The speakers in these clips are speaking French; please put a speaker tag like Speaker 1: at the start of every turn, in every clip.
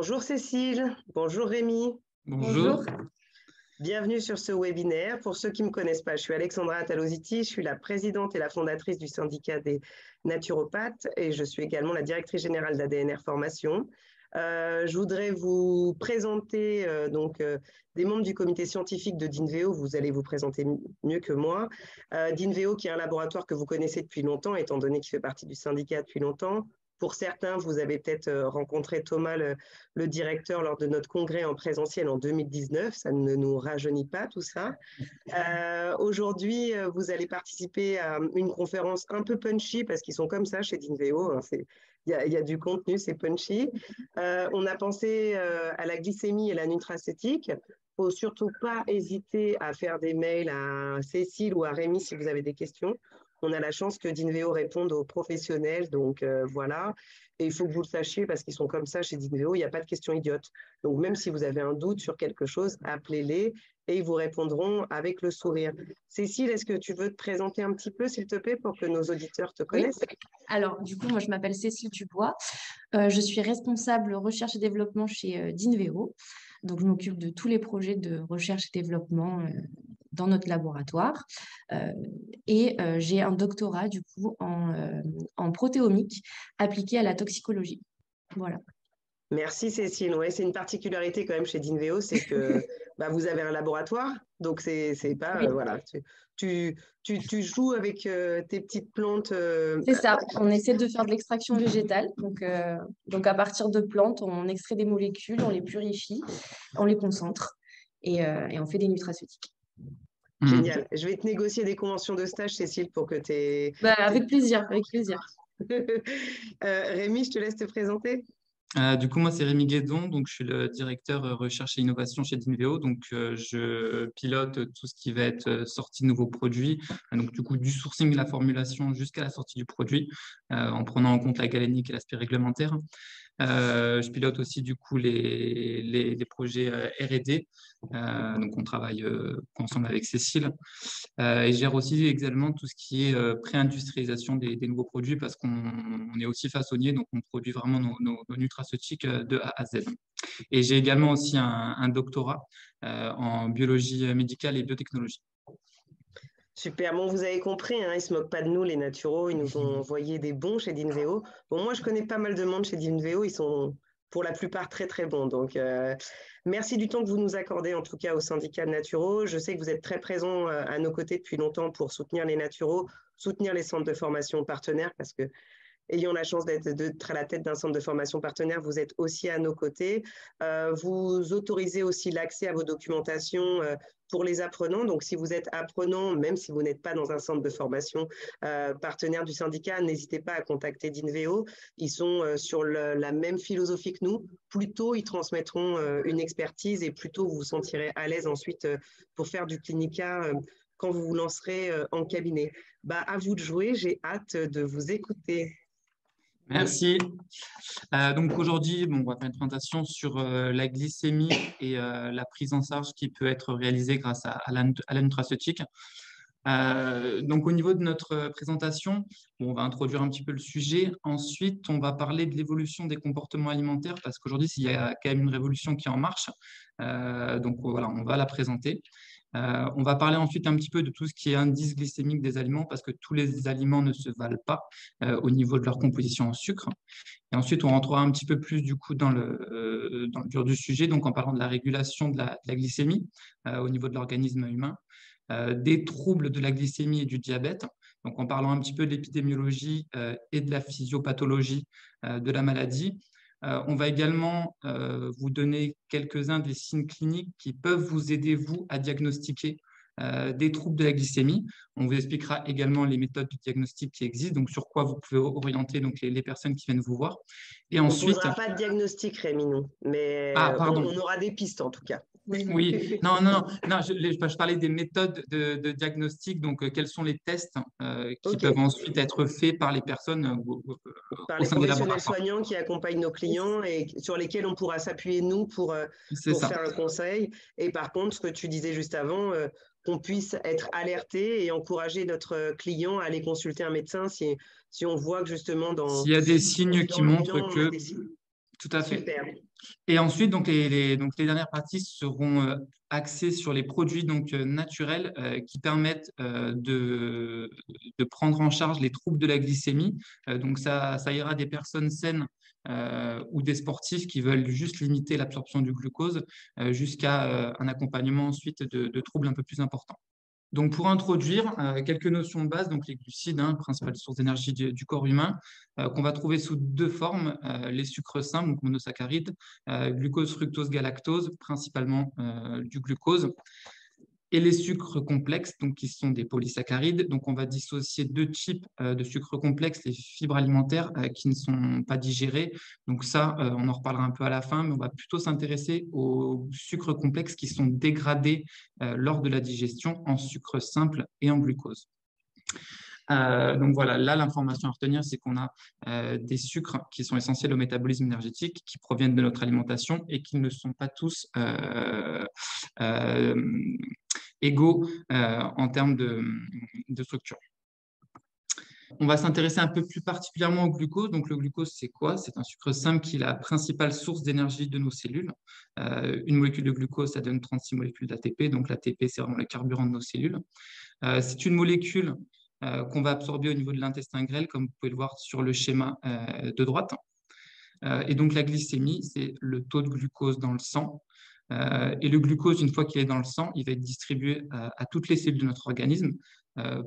Speaker 1: Bonjour Cécile, bonjour Rémi,
Speaker 2: Bonjour.
Speaker 1: bienvenue sur ce webinaire. Pour ceux qui ne me connaissent pas, je suis Alexandra Ataloziti, je suis la présidente et la fondatrice du syndicat des naturopathes et je suis également la directrice générale d'ADNR Formation. Je voudrais vous présenter des membres du comité scientifique de d'Inveo. Vous allez vous présenter mieux que moi. D'Inveo, qui est un laboratoire que vous connaissez depuis longtemps, étant donné qu'il fait partie du syndicat depuis longtemps. Pour certains, vous avez peut-être rencontré Thomas, le directeur, lors de notre congrès en présentiel en 2019. Ça ne nous rajeunit pas, tout ça. Aujourd'hui, vous allez participer à une conférence un peu punchy, parce qu'ils sont comme ça chez d'Inveo. Hein, y a du contenu, c'est punchy. On a pensé à la glycémie et la nutracétique. Il ne faut surtout pas hésiter à faire des mails à Cécile ou à Rémi si vous avez des questions. On a la chance que d'Inveo réponde aux professionnels, donc voilà. Et il faut que vous le sachiez parce qu'ils sont comme ça chez d'Inveo, il n'y a pas de questions idiotes. Donc même si vous avez un doute sur quelque chose, appelez-les et ils vous répondront avec le sourire. Cécile, est-ce que tu veux te présenter un petit peu, s'il te plaît, pour que nos auditeurs te
Speaker 2: Oui.
Speaker 1: connaissent?
Speaker 2: Alors, du coup, moi, je m'appelle Cécile Dubois. Je suis responsable recherche et développement chez d'Inveo. Donc, je m'occupe de tous les projets de recherche et développement dans notre laboratoire. J'ai un doctorat, du coup, en protéomique appliquée à la toxicologie. Voilà.
Speaker 1: Merci Cécile. Ouais, c'est une particularité quand même chez d'Inveo, c'est que vous avez un laboratoire, donc c'est pas
Speaker 2: Oui,
Speaker 1: voilà, tu joues avec tes petites plantes.
Speaker 2: c'est ça. On essaie de faire de l'extraction végétale. Donc, à partir de plantes, on extrait des molécules, on les purifie, on les concentre et on fait des nutraceutiques.
Speaker 1: Génial. Je vais te négocier des conventions de stage, Cécile, pour que tu
Speaker 2: Bah, avec plaisir, avec plaisir.
Speaker 1: Rémi, je te laisse te présenter.
Speaker 3: Du coup, moi, c'est Rémi Guédon, donc je suis le directeur recherche et innovation chez d'Inveo. Donc, je pilote tout ce qui va être sortie de nouveaux produits. Donc, du coup, du sourcing de la formulation jusqu'à la sortie du produit, en prenant en compte la galénique et l'aspect réglementaire. Je pilote aussi du coup les projets R&D. Donc on travaille ensemble avec Cécile. Et je gère aussi également tout ce qui est pré-industrialisation des nouveaux produits parce qu'on est aussi façonnier, donc on produit vraiment nos nutraceutiques de A à Z. Et j'ai également aussi un doctorat en biologie médicale et biotechnologie.
Speaker 1: Super. Bon, vous avez compris, hein, ils ne se moquent pas de nous, les naturaux. Ils nous ont envoyé des bons chez d'Inveo. Bon, moi, je connais pas mal de monde chez d'Inveo. Ils sont pour la plupart très, très bons. Donc, merci du temps que vous nous accordez, en tout cas au syndicat de naturaux. Je sais que vous êtes très présents à nos côtés depuis longtemps pour soutenir les naturaux, soutenir les centres de formation partenaires, parce que ayant la chance d'être à la tête d'un centre de formation partenaire, vous êtes aussi à nos côtés. Vous autorisez aussi l'accès à vos documentations pour les apprenants. Donc, si vous êtes apprenant, même si vous n'êtes pas dans un centre de formation partenaire du syndicat, n'hésitez pas à contacter d'Inveo. Ils sont sur la même philosophie que nous. Plus tôt, ils transmettront une expertise et plus tôt, vous vous sentirez à l'aise ensuite pour faire du clinica quand vous vous lancerez en cabinet. À vous de jouer. J'ai hâte de vous écouter.
Speaker 3: Merci. Donc aujourd'hui, on va faire une présentation sur la glycémie et la prise en charge qui peut être réalisée grâce à la nutraceutique. Donc au niveau de notre présentation, on va introduire un petit peu le sujet. Ensuite, on va parler de l'évolution des comportements alimentaires parce qu'aujourd'hui, il y a quand même une révolution qui est en marche. Donc voilà, on va la présenter. On va parler ensuite un petit peu de tout ce qui est indice glycémique des aliments parce que tous les aliments ne se valent pas au niveau de leur composition en sucre. Et ensuite, on rentrera un petit peu plus du coup dans le dur du sujet, donc en parlant de la régulation de la glycémie au niveau de l'organisme humain, des troubles de la glycémie et du diabète, donc en parlant un petit peu de l'épidémiologie et de la physiopathologie de la maladie. On va également vous donner quelques-uns des signes cliniques qui peuvent vous aider, vous, à diagnostiquer des troubles de la glycémie. On vous expliquera également les méthodes de diagnostic qui existent, donc sur quoi vous pouvez orienter donc, les personnes qui viennent vous voir. Et ensuite,
Speaker 1: on ne posera pas de diagnostic, Rémi, nous, mais on aura des pistes en tout cas.
Speaker 3: Oui, non, je parlais des méthodes de diagnostic, donc quels sont les tests qui peuvent ensuite être faits par les personnes
Speaker 1: par
Speaker 3: au
Speaker 1: les
Speaker 3: sein des
Speaker 1: professionnels
Speaker 3: laboratoires.
Speaker 1: soignants qui accompagnent nos clients et sur lesquels on pourra s'appuyer, nous, pour faire un conseil. Et par contre, ce que tu disais juste avant, qu'on puisse être alerté et encourager notre client à aller consulter un médecin si on voit que justement
Speaker 3: S'il y a des signes qui montrent
Speaker 1: bilan,
Speaker 3: que… Tout à fait.
Speaker 1: Super.
Speaker 3: Et ensuite, donc les dernières parties seront axées sur les produits naturels qui permettent de prendre en charge les troubles de la glycémie. Donc, ça ira des personnes saines ou des sportifs qui veulent juste limiter l'absorption du glucose jusqu'à un accompagnement ensuite de troubles un peu plus importants. Donc, pour introduire quelques notions de base, donc les glucides, principale source d'énergie du corps humain, qu'on va trouver sous deux formes, les sucres simples, donc monosaccharides, glucose, fructose, galactose, principalement du glucose, et les sucres complexes, donc qui sont des polysaccharides. Donc, on va dissocier deux types de sucres complexes, les fibres alimentaires qui ne sont pas digérées. Donc ça, on en reparlera un peu à la fin, mais on va plutôt s'intéresser aux sucres complexes qui sont dégradés lors de la digestion en sucre simple et en glucose. Donc voilà, là, l'information à retenir, c'est qu'on a des sucres qui sont essentiels au métabolisme énergétique, qui proviennent de notre alimentation et qui ne sont pas tous égaux en termes de structure. On va s'intéresser un peu plus particulièrement au glucose. Donc, le glucose, c'est quoi? C'est un sucre simple qui est la principale source d'énergie de nos cellules. Une molécule de glucose, ça donne 36 molécules d'ATP. Donc, l'ATP, c'est vraiment le carburant de nos cellules. C'est une molécule qu'on va absorber au niveau de l'intestin grêle, comme vous pouvez le voir sur le schéma de droite. Et donc, la glycémie, c'est le taux de glucose dans le sang. Et le glucose, une fois qu'il est dans le sang, il va être distribué à toutes les cellules de notre organisme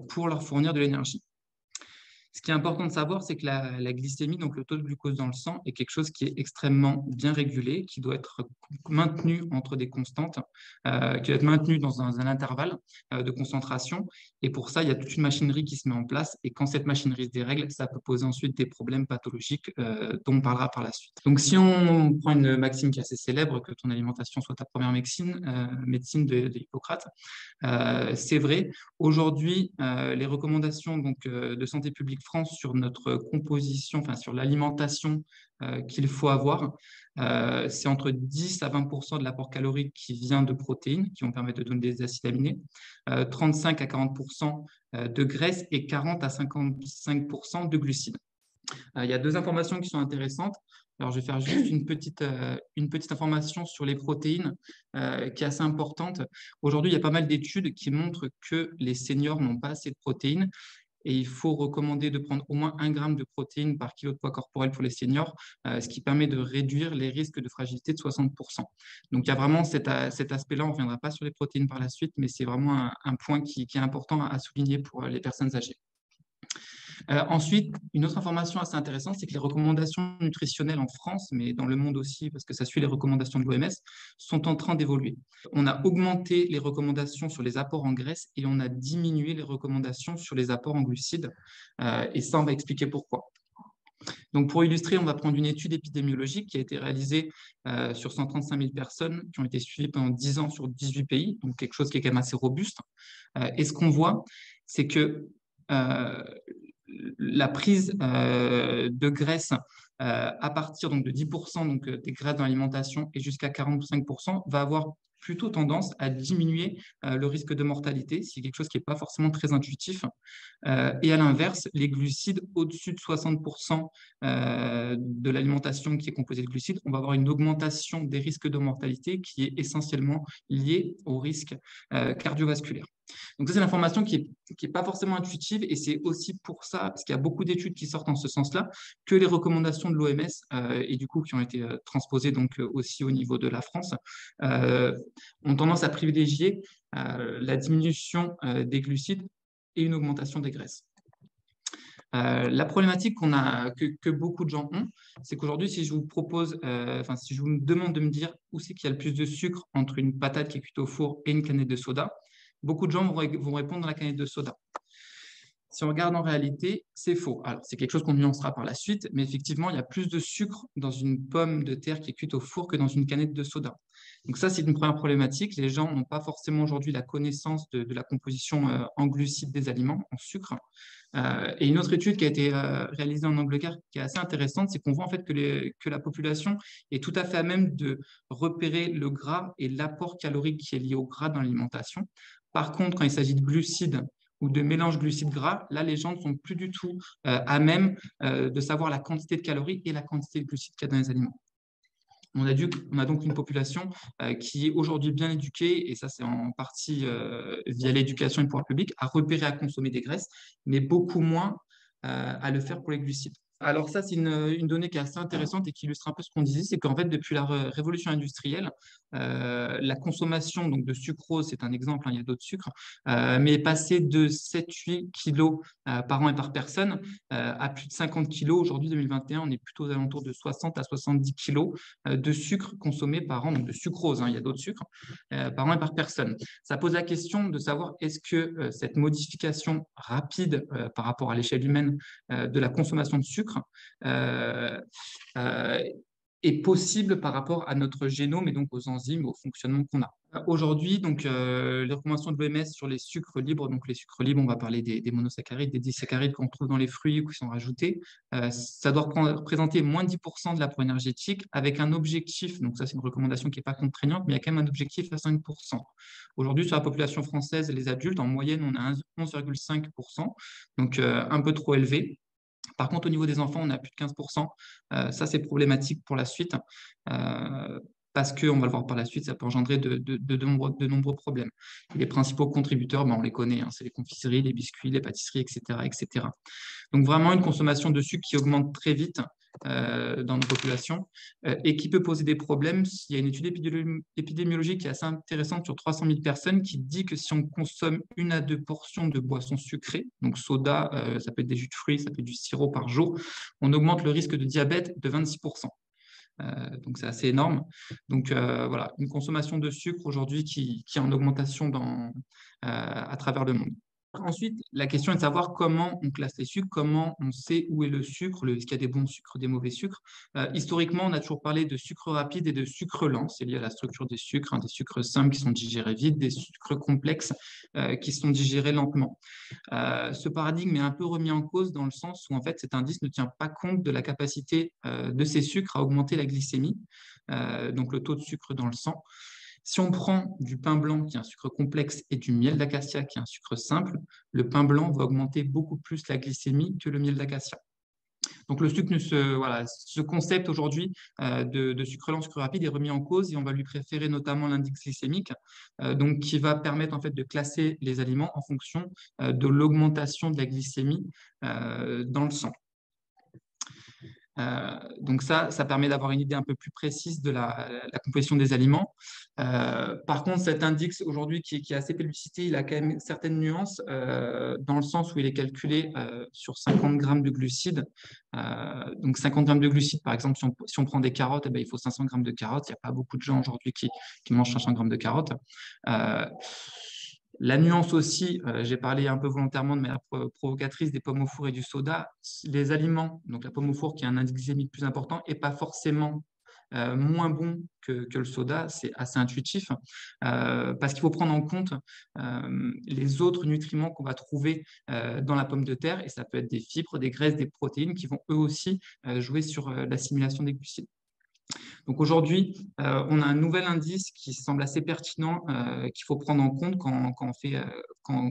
Speaker 3: pour leur fournir de l'énergie. Ce qui est important de savoir, c'est que la glycémie, donc le taux de glucose dans le sang, est quelque chose qui est extrêmement bien régulé, qui doit être maintenu entre des constantes, qui doit être maintenu dans un intervalle de concentration. Et pour ça, il y a toute une machinerie qui se met en place. Et quand cette machinerie se dérègle, ça peut poser ensuite des problèmes pathologiques dont on parlera par la suite. Donc, si on prend une maxime qui est assez célèbre, que ton alimentation soit ta première médecine de Hippocrate, c'est vrai. Aujourd'hui, les recommandations de Santé publique France sur notre composition, enfin sur l'alimentation qu'il faut avoir, c'est entre 10 à 20% de l'apport calorique qui vient de protéines, qui vont permettre de donner des acides aminés, 35 à 40% de graisse et 40 à 55% de glucides. Il y a deux informations qui sont intéressantes. Alors, je vais faire juste une petite information sur les protéines qui est assez importante. Aujourd'hui, il y a pas mal d'études qui montrent que les seniors n'ont pas assez de protéines et il faut recommander de prendre au moins 1 gramme de protéines par kilo de poids corporel pour les seniors, ce qui permet de réduire les risques de fragilité de 60%. Donc, il y a vraiment cet aspect-là. On ne reviendra pas sur les protéines par la suite, mais c'est vraiment un point qui est important à souligner pour les personnes âgées. Ensuite, une autre information assez intéressante, c'est que les recommandations nutritionnelles en France, mais dans le monde aussi, parce que ça suit les recommandations de l'OMS, sont en train d'évoluer. On a augmenté les recommandations sur les apports en graisse et on a diminué les recommandations sur les apports en glucides. Et ça, on va expliquer pourquoi. Donc, pour illustrer, on va prendre une étude épidémiologique qui a été réalisée sur 135 000 personnes qui ont été suivies pendant 10 ans sur 18 pays, donc quelque chose qui est quand même assez robuste. Et ce qu'on voit, c'est que la prise de graisse à partir de 10% des graisses dans l'alimentation et jusqu'à 45% va avoir plutôt tendance à diminuer le risque de mortalité, c'est quelque chose qui n'est pas forcément très intuitif. Et à l'inverse, les glucides au-dessus de 60% de l'alimentation qui est composée de glucides, on va avoir une augmentation des risques de mortalité qui est essentiellement liée au risque cardiovasculaire. Donc ça, c'est l'information qui est pas forcément intuitive et c'est aussi pour ça, parce qu'il y a beaucoup d'études qui sortent en ce sens-là, que les recommandations de l'OMS et du coup qui ont été transposées aussi au niveau de la France ont tendance à privilégier la diminution des glucides et une augmentation des graisses. La problématique que beaucoup de gens ont, c'est qu'aujourd'hui, si je vous propose, si je vous demande de me dire où c'est qu'il y a le plus de sucre entre une patate qui est cuite au four et une canette de soda, beaucoup de gens vont répondre à la canette de soda. Si on regarde en réalité, c'est faux. Alors, c'est quelque chose qu'on nuancera par la suite, mais effectivement, il y a plus de sucre dans une pomme de terre qui est cuite au four que dans une canette de soda. Donc ça, c'est une première problématique. Les gens n'ont pas forcément aujourd'hui la connaissance de la composition en glucides des aliments, en sucre. Et une autre étude qui a été réalisée en Angleterre qui est assez intéressante, c'est qu'on voit en fait que la population est tout à fait à même de repérer le gras et l'apport calorique qui est lié au gras dans l'alimentation. Par contre, quand il s'agit de glucides ou de mélange glucides-gras, là, les gens ne sont plus du tout à même de savoir la quantité de calories et la quantité de glucides qu'il y a dans les aliments. On a donc une population qui est aujourd'hui bien éduquée, et ça c'est en partie via l'éducation et le pouvoir public, à repérer, à consommer des graisses, mais beaucoup moins à le faire pour les glucides. Alors ça, c'est une donnée qui est assez intéressante et qui illustre un peu ce qu'on disait, c'est qu'en fait, depuis la révolution industrielle, la consommation donc, de sucrose, c'est un exemple, hein, il y a d'autres sucres, mais est passée de 7-8 kilos par an et par personne à plus de 50 kilos. Aujourd'hui, 2021, on est plutôt aux alentours de 60 à 70 kilos de sucre consommé par an, donc de sucrose, hein, il y a d'autres sucres, par an et par personne. Ça pose la question de savoir est-ce que cette modification rapide par rapport à l'échelle humaine de la consommation de sucre est possible par rapport à notre génome et donc aux enzymes, au fonctionnement qu'on a. Aujourd'hui, donc, les recommandations de l'OMS sur les sucres libres, donc les sucres libres, on va parler des monosaccharides, des disaccharides qu'on trouve dans les fruits ou qui sont rajoutés, ça doit représenter moins 10% de l'apport énergétique avec un objectif, donc ça c'est une recommandation qui n'est pas contraignante, mais il y a quand même un objectif à 5%. Aujourd'hui, sur la population française, les adultes, en moyenne, on a 11,5%, donc un peu trop élevé. Par contre, au niveau des enfants, on a plus de 15%. Ça, c'est problématique pour la suite parce qu'on va le voir par la suite, ça peut engendrer de nombreux problèmes. Et les principaux contributeurs, on les connaît, hein, c'est les confiseries, les biscuits, les pâtisseries, etc., etc. Donc, vraiment une consommation de sucre qui augmente très vite dans nos populations et qui peut poser des problèmes. Il y a une étude épidémiologique qui est assez intéressante sur 300 000 personnes qui dit que si on consomme 1 à 2 portions de boissons sucrées, donc soda, ça peut être des jus de fruits, ça peut être du sirop par jour, on augmente le risque de diabète de 26%. Donc c'est assez énorme. Donc voilà, une consommation de sucre aujourd'hui qui est en augmentation à travers le monde. Ensuite, la question est de savoir comment on classe les sucres, comment on sait où est le sucre, est-ce qu'il y a des bons sucres, des mauvais sucres. Historiquement, on a toujours parlé de sucre rapide et de sucre lent. C'est lié à la structure des sucres, hein, des sucres simples qui sont digérés vite, des sucres complexes qui sont digérés lentement. Ce paradigme est un peu remis en cause dans le sens où en fait, cet indice ne tient pas compte de la capacité de ces sucres à augmenter la glycémie, donc le taux de sucre dans le sang. Si on prend du pain blanc, qui est un sucre complexe, et du miel d'acacia, qui est un sucre simple, le pain blanc va augmenter beaucoup plus la glycémie que le miel d'acacia. Donc, le sucre, ce concept aujourd'hui de sucre lent, sucre rapide est remis en cause et on va lui préférer notamment l'indice glycémique, donc qui va permettre en fait de classer les aliments en fonction de l'augmentation de la glycémie dans le sang. Donc ça permet d'avoir une idée un peu plus précise de la composition des aliments. Par contre, cet indice aujourd'hui qui est assez publicité, il a quand même certaines nuances dans le sens où il est calculé sur 50 grammes de glucides. Donc 50 grammes de glucides, par exemple, si on prend des carottes, il faut 500 grammes de carottes. Il n'y a pas beaucoup de gens aujourd'hui qui mangent 500 grammes de carottes. La nuance aussi, j'ai parlé un peu volontairement de manière provocatrice des pommes au four et du soda. Les aliments, donc la pomme au four qui a un indice glycémique plus important, n'est pas forcément moins bon que le soda, c'est assez intuitif, parce qu'il faut prendre en compte les autres nutriments qu'on va trouver dans la pomme de terre, et ça peut être des fibres, des graisses, des protéines qui vont eux aussi jouer sur l'assimilation des glucides. Donc aujourd'hui, on a un nouvel indice qui semble assez pertinent, qu'il faut prendre en compte quand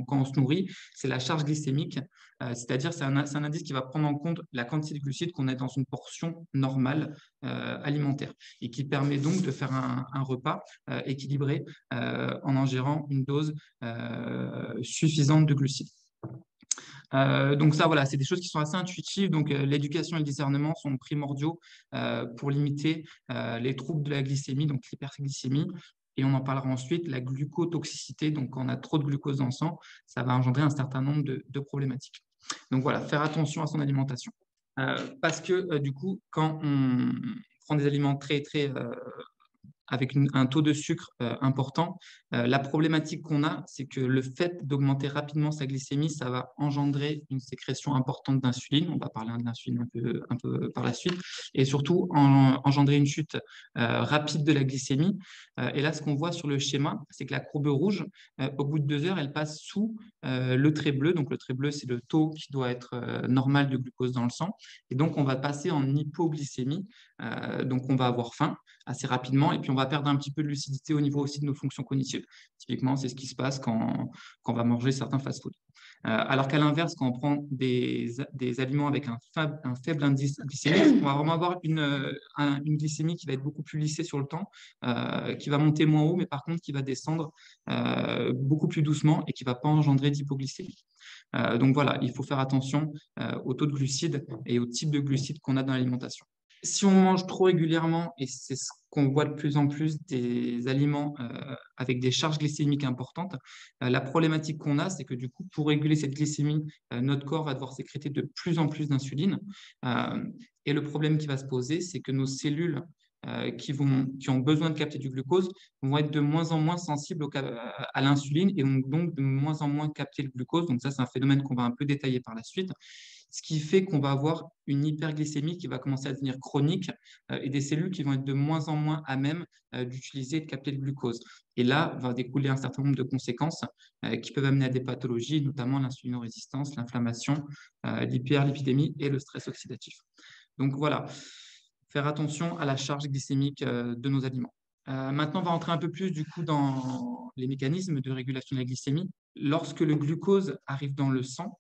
Speaker 3: on se nourrit, c'est la charge glycémique. C'est-à-dire c'est un indice qui va prendre en compte la quantité de glucides qu'on a dans une portion normale alimentaire et qui permet donc de faire un repas équilibré en ingérant une dose suffisante de glucides. Donc ça, voilà, c'est des choses qui sont assez intuitives. Donc l'éducation et le discernement sont primordiaux pour limiter les troubles de la glycémie, donc l'hyperglycémie. Et on en parlera ensuite, la glucotoxicité. Donc quand on a trop de glucose dans le sang, ça va engendrer un certain nombre de problématiques. Donc voilà, faire attention à son alimentation. Parce que du coup, quand on prend des aliments très avec un taux de sucre important. La problématique qu'on a, c'est que le fait d'augmenter rapidement sa glycémie, ça va engendrer une sécrétion importante d'insuline. On va parler de l'insuline un peu par la suite. Et surtout, engendrer une chute rapide de la glycémie. Et là, ce qu'on voit sur le schéma, c'est que la courbe rouge, au bout de 2 heures, elle passe sous le trait bleu. Donc, le trait bleu, c'est le taux qui doit être normal de glucose dans le sang. Et donc, on va passer en hypoglycémie. Donc, on va avoir faim assez rapidement et puis on va va perdre un petit peu de lucidité au niveau aussi de nos fonctions cognitives. Typiquement, c'est ce qui se passe quand on va manger certains fast-foods. Alors qu'à l'inverse, quand on prend des aliments avec un faible indice glycémique, on va vraiment avoir une glycémie qui va être beaucoup plus lissée sur le temps, qui va monter moins haut, mais par contre qui va descendre beaucoup plus doucement et qui ne va pas engendrer d'hypoglycémie. Donc voilà, il faut faire attention au taux de glucides et au type de glucides qu'on a dans l'alimentation. Si on mange trop régulièrement, et c'est ce qu'on voit de plus en plus des aliments avec des charges glycémiques importantes, la problématique qu'on a, c'est que du coup, pour réguler cette glycémie, notre corps va devoir sécréter de plus en plus d'insuline. Et le problème qui va se poser, c'est que nos cellules qui ont besoin de capter du glucose vont être de moins en moins sensibles à l'insuline et donc de moins en moins capter le glucose. Donc ça, c'est un phénomène qu'on va un peu détailler par la suite. Ce qui fait qu'on va avoir une hyperglycémie qui va commencer à devenir chronique et des cellules qui vont être de moins en moins à même d'utiliser et de capter le glucose. Et là, va découler un certain nombre de conséquences qui peuvent amener à des pathologies, notamment l'insulinorésistance, l'inflammation, l'hyperlipidémie et le stress oxydatif. Donc voilà, faire attention à la charge glycémique de nos aliments. Maintenant, on va entrer un peu plus du coup dans les mécanismes de régulation de la glycémie. Lorsque le glucose arrive dans le sang,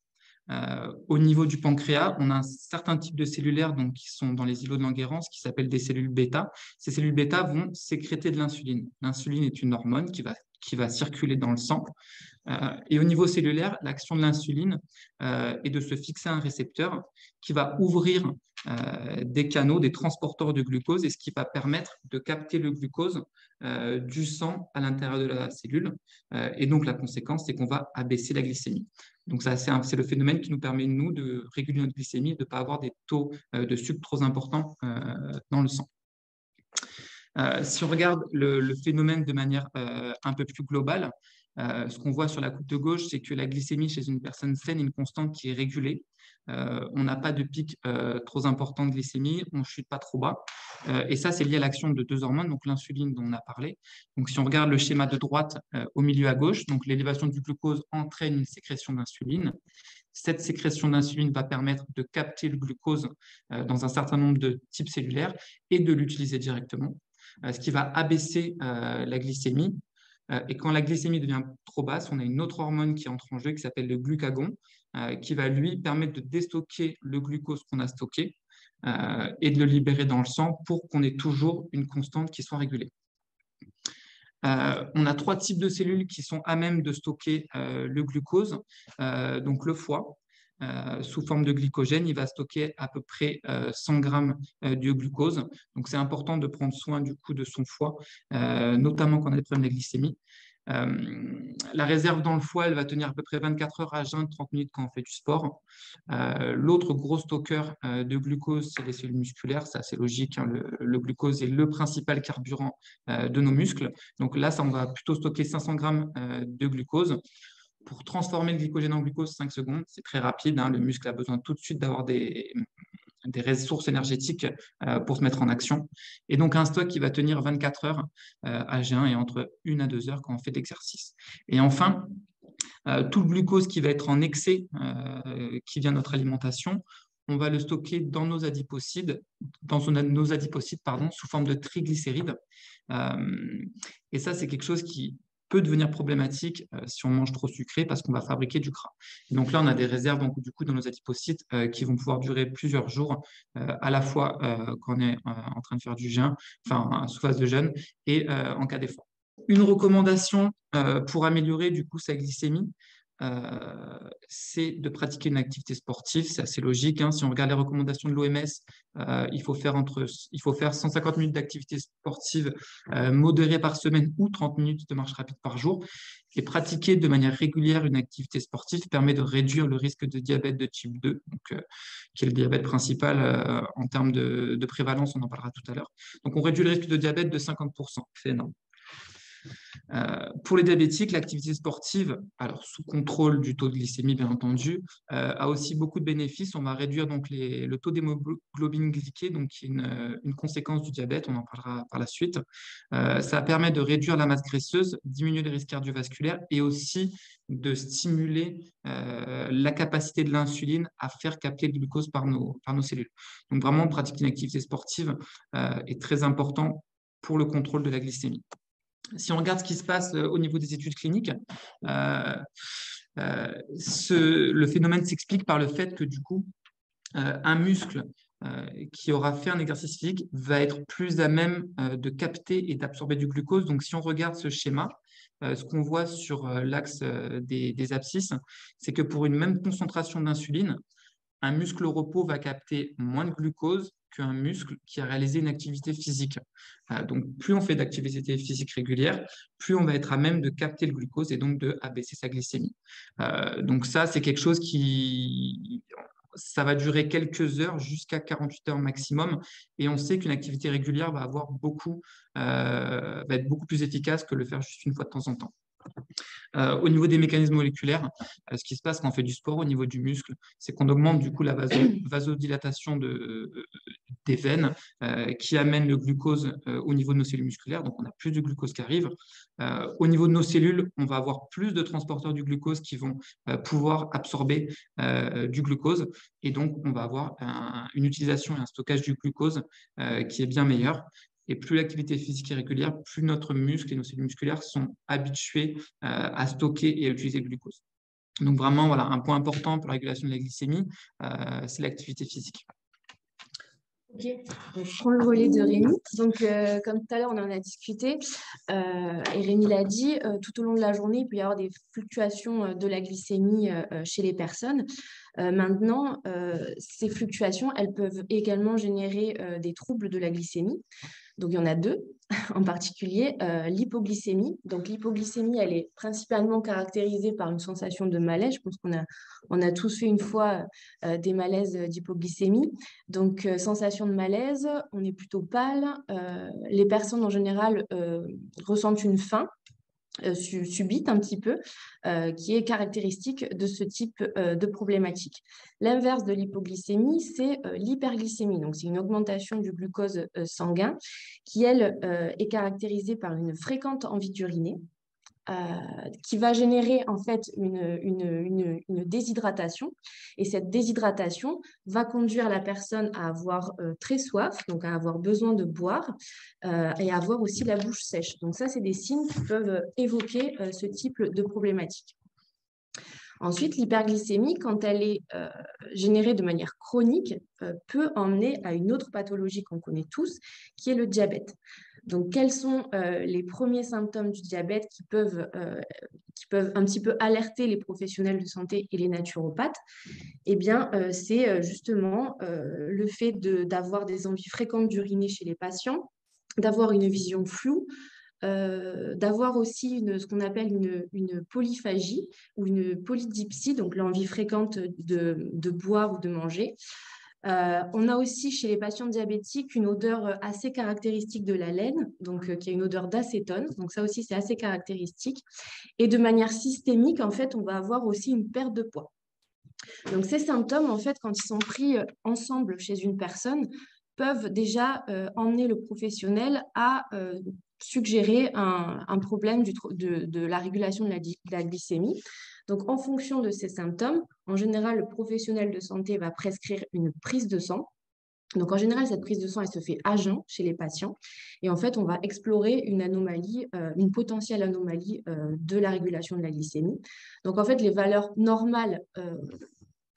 Speaker 3: au niveau du pancréas, on a un certain type de cellulaires donc, qui sont dans les îlots de Langerhans qui s'appellent des cellules bêta. Ces cellules bêta vont sécréter de l'insuline. L'insuline est une hormone qui va circuler dans le sang. Et au niveau cellulaire, l'action de l'insuline est de se fixer un récepteur qui va ouvrir des canaux, des transporteurs de glucose, et ce qui va permettre de capter le glucose du sang à l'intérieur de la cellule. Et donc, la conséquence, c'est qu'on va abaisser la glycémie. Donc, ça, c'est le phénomène qui nous permet, nous, de réguler notre glycémie, de ne pas avoir des taux de sucre trop importants dans le sang. Si on regarde le phénomène de manière un peu plus globale, ce qu'on voit sur la coupe de gauche, c'est que la glycémie chez une personne saine est une constante qui est régulée. On n'a pas de pic trop important de glycémie, on ne chute pas trop bas. Et ça, c'est lié à l'action de deux hormones, donc l'insuline dont on a parlé. Donc, si on regarde le schéma de droite au milieu à gauche, donc l'élévation du glucose entraîne une sécrétion d'insuline. Cette sécrétion d'insuline va permettre de capter le glucose dans un certain nombre de types cellulaires et de l'utiliser directement, ce qui va abaisser la glycémie. Et quand la glycémie devient trop basse, on a une autre hormone qui entre en jeu qui s'appelle le glucagon, qui va lui permettre de déstocker le glucose qu'on a stocké et de le libérer dans le sang pour qu'on ait toujours une constante qui soit régulée. On a trois types de cellules qui sont à même de stocker le glucose. Donc le foie, sous forme de glycogène, il va stocker à peu près 100 grammes de glucose. Donc c'est important de prendre soin du coup de son foie, notamment quand on a des problèmes de glycémie. La réserve dans le foie, elle va tenir à peu près 24 heures à jeun, 30 minutes quand on fait du sport. L'autre gros stockeur de glucose, c'est les cellules musculaires. C'est assez logique, hein, le glucose est le principal carburant de nos muscles. Donc là, on va plutôt stocker 500 grammes de glucose. Pour transformer le glycogène en glucose, 5 secondes, c'est très rapide. Hein, le muscle a besoin tout de suite d'avoir des ressources énergétiques pour se mettre en action. Et donc, un stock qui va tenir 24 heures à jeun et entre 1 à 2 heures quand on fait de l'exercice. Et enfin, tout le glucose qui va être en excès, qui vient de notre alimentation, on va le stocker dans nos adipocytes, sous forme de triglycérides. Et ça, c'est quelque chose qui peut devenir problématique si on mange trop sucré parce qu'on va fabriquer du gras. Et donc là, on a des réserves donc, du coup, dans nos adipocytes qui vont pouvoir durer plusieurs jours, à la fois quand on est en train de faire du jeûne, enfin sous phase de jeûne, et en cas d'effort. Une recommandation pour améliorer du coup sa glycémie, c'est de pratiquer une activité sportive. C'est assez logique. Hein. Si on regarde les recommandations de l'OMS, il faut faire 150 minutes d'activité sportive modérée par semaine ou 30 minutes de marche rapide par jour. Et pratiquer de manière régulière une activité sportive permet de réduire le risque de diabète de type 2, donc, qui est le diabète principal en termes de prévalence, on en parlera tout à l'heure. Donc on réduit le risque de diabète de 50%, c'est énorme. Pour les diabétiques, l'activité sportive, alors sous contrôle du taux de glycémie bien entendu, a aussi beaucoup de bénéfices. On va réduire donc le taux d'hémoglobine glyquée, donc qui est une conséquence du diabète, on en parlera par la suite. Ça permet de réduire la masse graisseuse, diminuer les risques cardiovasculaires et aussi de stimuler la capacité de l'insuline à faire capter le glucose par nos cellules. Donc vraiment, pratiquer une activité sportive est très important pour le contrôle de la glycémie. Si on regarde ce qui se passe au niveau des études cliniques, le phénomène s'explique par le fait que du coup, un muscle qui aura fait un exercice physique va être plus à même de capter et d'absorber du glucose. Donc, si on regarde ce schéma, ce qu'on voit sur l'axe des abscisses, c'est que pour une même concentration d'insuline, un muscle au repos va capter moins de glucose qu'un muscle qui a réalisé une activité physique. Donc, plus on fait d'activité physique régulière, plus on va être à même de capter le glucose et donc de abaisser sa glycémie. Donc ça, c'est quelque chose ça va durer quelques heures jusqu'à 48 heures maximum. Et on sait qu'une activité régulière va être beaucoup plus efficace que le faire juste une fois de temps en temps. Au niveau des mécanismes moléculaires, ce qui se passe quand on fait du sport au niveau du muscle, c'est qu'on augmente du coup la vasodilatation des veines qui amène le glucose au niveau de nos cellules musculaires. Donc, on a plus de glucose qui arrive. Au niveau de nos cellules, on va avoir plus de transporteurs du glucose qui vont pouvoir absorber du glucose. Et donc, on va avoir une utilisation et un stockage du glucose qui est bien meilleur. Et plus l'activité physique est régulière, plus notre muscle et nos cellules musculaires sont habitués à stocker et à utiliser le glucose. Donc vraiment, voilà, un point important pour la régulation de la glycémie, c'est l'activité physique.
Speaker 2: Ok, donc, je prends le relais de Rémi. Donc, comme tout à l'heure, on en a discuté et Rémi l'a dit, tout au long de la journée, il peut y avoir des fluctuations de la glycémie chez les personnes. Maintenant, ces fluctuations, elles peuvent également générer des troubles de la glycémie. Donc, il y en a deux en particulier, l'hypoglycémie. Donc, l'hypoglycémie, elle est principalement caractérisée par une sensation de malaise. Je pense qu'on a tous eu une fois des malaises d'hypoglycémie. Donc, sensation de malaise, on est plutôt pâle. Les personnes, en général, ressentent une faim subite un petit peu, qui est caractéristique de ce type de problématique. L'inverse de l'hypoglycémie, c'est l'hyperglycémie. Donc, c'est une augmentation du glucose sanguin qui, elle, est caractérisée par une fréquente envie d'uriner, qui va générer en fait une déshydratation. Et cette déshydratation va conduire la personne à avoir très soif, donc à avoir besoin de boire et à avoir aussi la bouche sèche. Donc ça, c'est des signes qui peuvent évoquer ce type de problématique. Ensuite, l'hyperglycémie, quand elle est générée de manière chronique, peut emmener à une autre pathologie qu'on connaît tous, qui est le diabète. Donc, quels sont les premiers symptômes du diabète qui peuvent un petit peu alerter les professionnels de santé et les naturopathes? Eh bien, c'est justement le fait d'avoir des envies fréquentes d'uriner chez les patients, d'avoir une vision floue, d'avoir aussi ce qu'on appelle une polyphagie ou une polydipsie, donc l'envie fréquente de boire ou de manger. On a aussi chez les patients diabétiques une odeur assez caractéristique de la laine, donc qui est une odeur d'acétone, donc ça aussi c'est assez caractéristique. Et de manière systémique, en fait, on va avoir aussi une perte de poids. Donc ces symptômes, en fait, quand ils sont pris ensemble chez une personne, peuvent déjà emmener le professionnel à suggérer un problème de la régulation de la glycémie. Donc, en fonction de ces symptômes, en général, le professionnel de santé va prescrire une prise de sang. Donc, en général, cette prise de sang, elle se fait à jeun chez les patients. Et en fait, on va explorer une anomalie, une potentielle anomalie de la régulation de la glycémie. Donc, en fait, les valeurs normales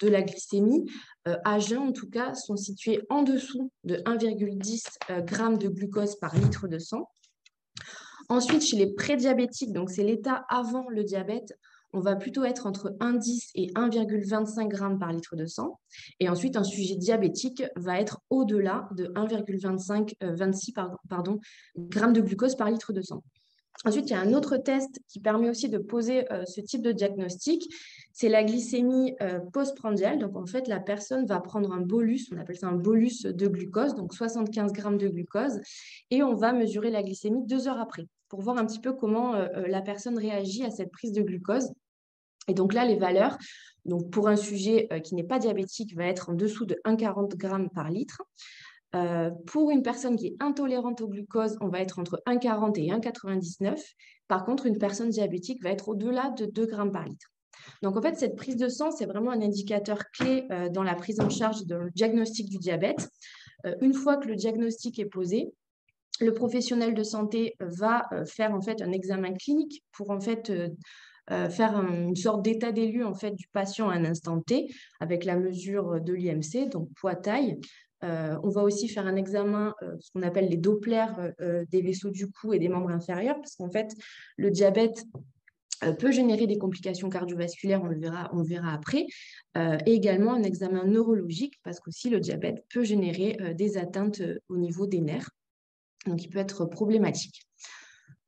Speaker 2: de la glycémie, à jeun en tout cas, sont situées en dessous de 1,10 g de glucose par litre de sang. Ensuite, chez les prédiabétiques, donc c'est l'état avant le diabète, on va plutôt être entre 1,10 et 1,25 g par litre de sang. Et ensuite, un sujet diabétique va être au-delà de 1,26 g de glucose par litre de sang. Ensuite, il y a un autre test qui permet aussi de poser ce type de diagnostic, c'est la glycémie postprandiale. Donc, en fait, la personne va prendre un bolus, on appelle ça un bolus de glucose, donc 75 g de glucose, et on va mesurer la glycémie 2 heures après pour voir un petit peu comment la personne réagit à cette prise de glucose. Et donc là, les valeurs, donc pour un sujet qui n'est pas diabétique, va être en dessous de 1,40 g par litre. Pour une personne qui est intolérante au glucose, on va être entre 1,40 et 1,99. Par contre, une personne diabétique va être au-delà de 2 g par litre. Donc, en fait, cette prise de sang, c'est vraiment un indicateur clé dans la prise en charge du diagnostic du diabète. Une fois que le diagnostic est posé, le professionnel de santé va faire en fait un examen clinique pour en fait faire une sorte d'état des lieux en fait du patient à un instant T avec la mesure de l'IMC, donc poids-taille. On va aussi faire un examen, ce qu'on appelle les Dopplers des vaisseaux du cou et des membres inférieurs, parce qu'en fait, le diabète peut générer des complications cardiovasculaires, on le verra après, et également un examen neurologique, parce qu'aussi le diabète peut générer des atteintes au niveau des nerfs, donc il peut être problématique.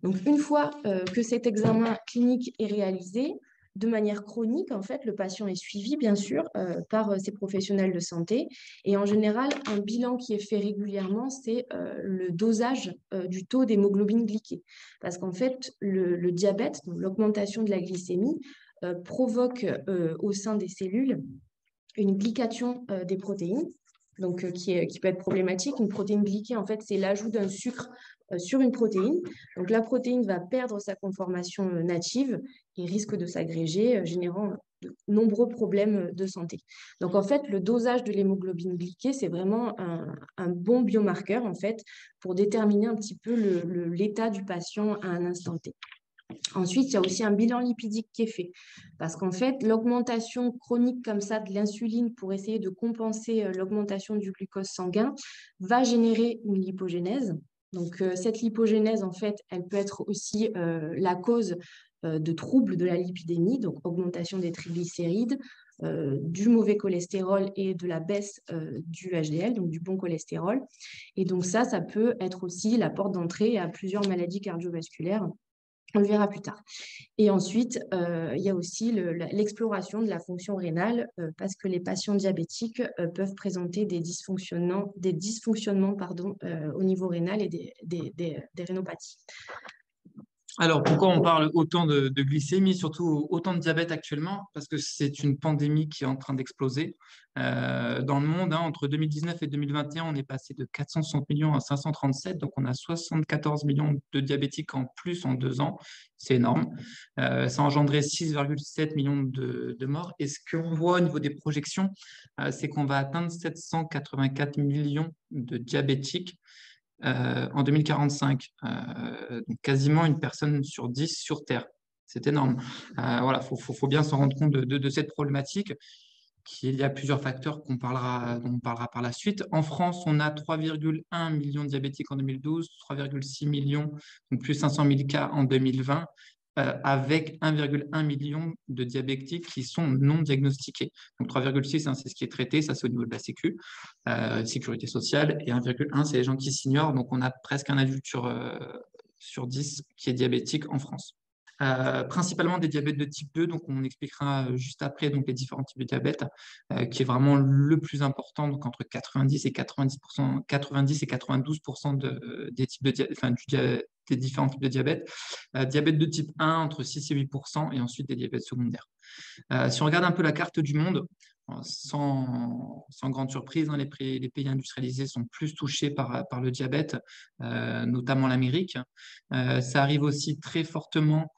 Speaker 2: Donc, une fois que cet examen clinique est réalisé, de manière chronique, en fait, le patient est suivi, bien sûr, par ses professionnels de santé. Et en général, un bilan qui est fait régulièrement, c'est le dosage du taux d'hémoglobine glyquée. Parce qu'en fait, le diabète, l'augmentation de la glycémie, provoque au sein des cellules une glycation des protéines, donc qui peut être problématique. Une protéine glyquée, en fait, c'est l'ajout d'un sucre sur une protéine. Donc la protéine va perdre sa conformation native et risque de s'agréger, générant de nombreux problèmes de santé. Donc en fait, le dosage de l'hémoglobine glyquée, c'est vraiment un bon biomarqueur en fait pour déterminer un petit peu l'état du patient à un instant T. Ensuite, il y a aussi un bilan lipidique qui est fait parce qu'en fait, l'augmentation chronique comme ça de l'insuline pour essayer de compenser l'augmentation du glucose sanguin va générer une lipogénèse. Donc, cette lipogénèse, en fait, elle peut être aussi la cause de troubles de la lipidémie, donc augmentation des triglycérides, du mauvais cholestérol et de la baisse du HDL, donc du bon cholestérol. Et donc ça peut être aussi la porte d'entrée à plusieurs maladies cardiovasculaires. On le verra plus tard. Et ensuite, il y a aussi l'exploration de la fonction rénale parce que les patients diabétiques peuvent présenter des dysfonctionnements au niveau rénal et des rénopathies.
Speaker 3: Alors, pourquoi on parle autant de glycémie, surtout autant de diabète actuellement? Parce que c'est une pandémie qui est en train d'exploser. Dans le monde, entre 2019 et 2021, on est passé de 460 millions à 537, donc on a 74 millions de diabétiques en plus en 2 ans. C'est énorme. Ça a engendré 6,7 millions de morts. Et ce qu'on voit au niveau des projections, c'est qu'on va atteindre 784 millions de diabétiques en 2045, donc quasiment une personne sur 10 sur Terre. C'est énorme. Voilà, faut bien s'en rendre compte de cette problématique. Il y a plusieurs facteurs dont on parlera par la suite. En France, on a 3,1 millions de diabétiques en 2012, 3,6 millions, donc plus 500 000 cas en 2020, avec 1,1 million de diabétiques qui sont non diagnostiqués. Donc 3,6, c'est ce qui est traité, ça c'est au niveau de la Sécu, sécurité sociale, et 1,1, c'est les gens qui s'ignorent. Donc on a presque un adulte sur 10 qui est diabétique en France. Principalement des diabètes de type 2, donc on expliquera juste après donc les différents types de diabète, qui est vraiment le plus important, donc entre 90 et 90%, 90 et 92% des types des différents types de diabète. Diabète de type 1 entre 6 et 8%, et ensuite des diabètes secondaires. Si on regarde un peu la carte du monde, sans grande surprise, les pays industrialisés sont plus touchés par le diabète, notamment l'Amérique. Ça arrive aussi très fortement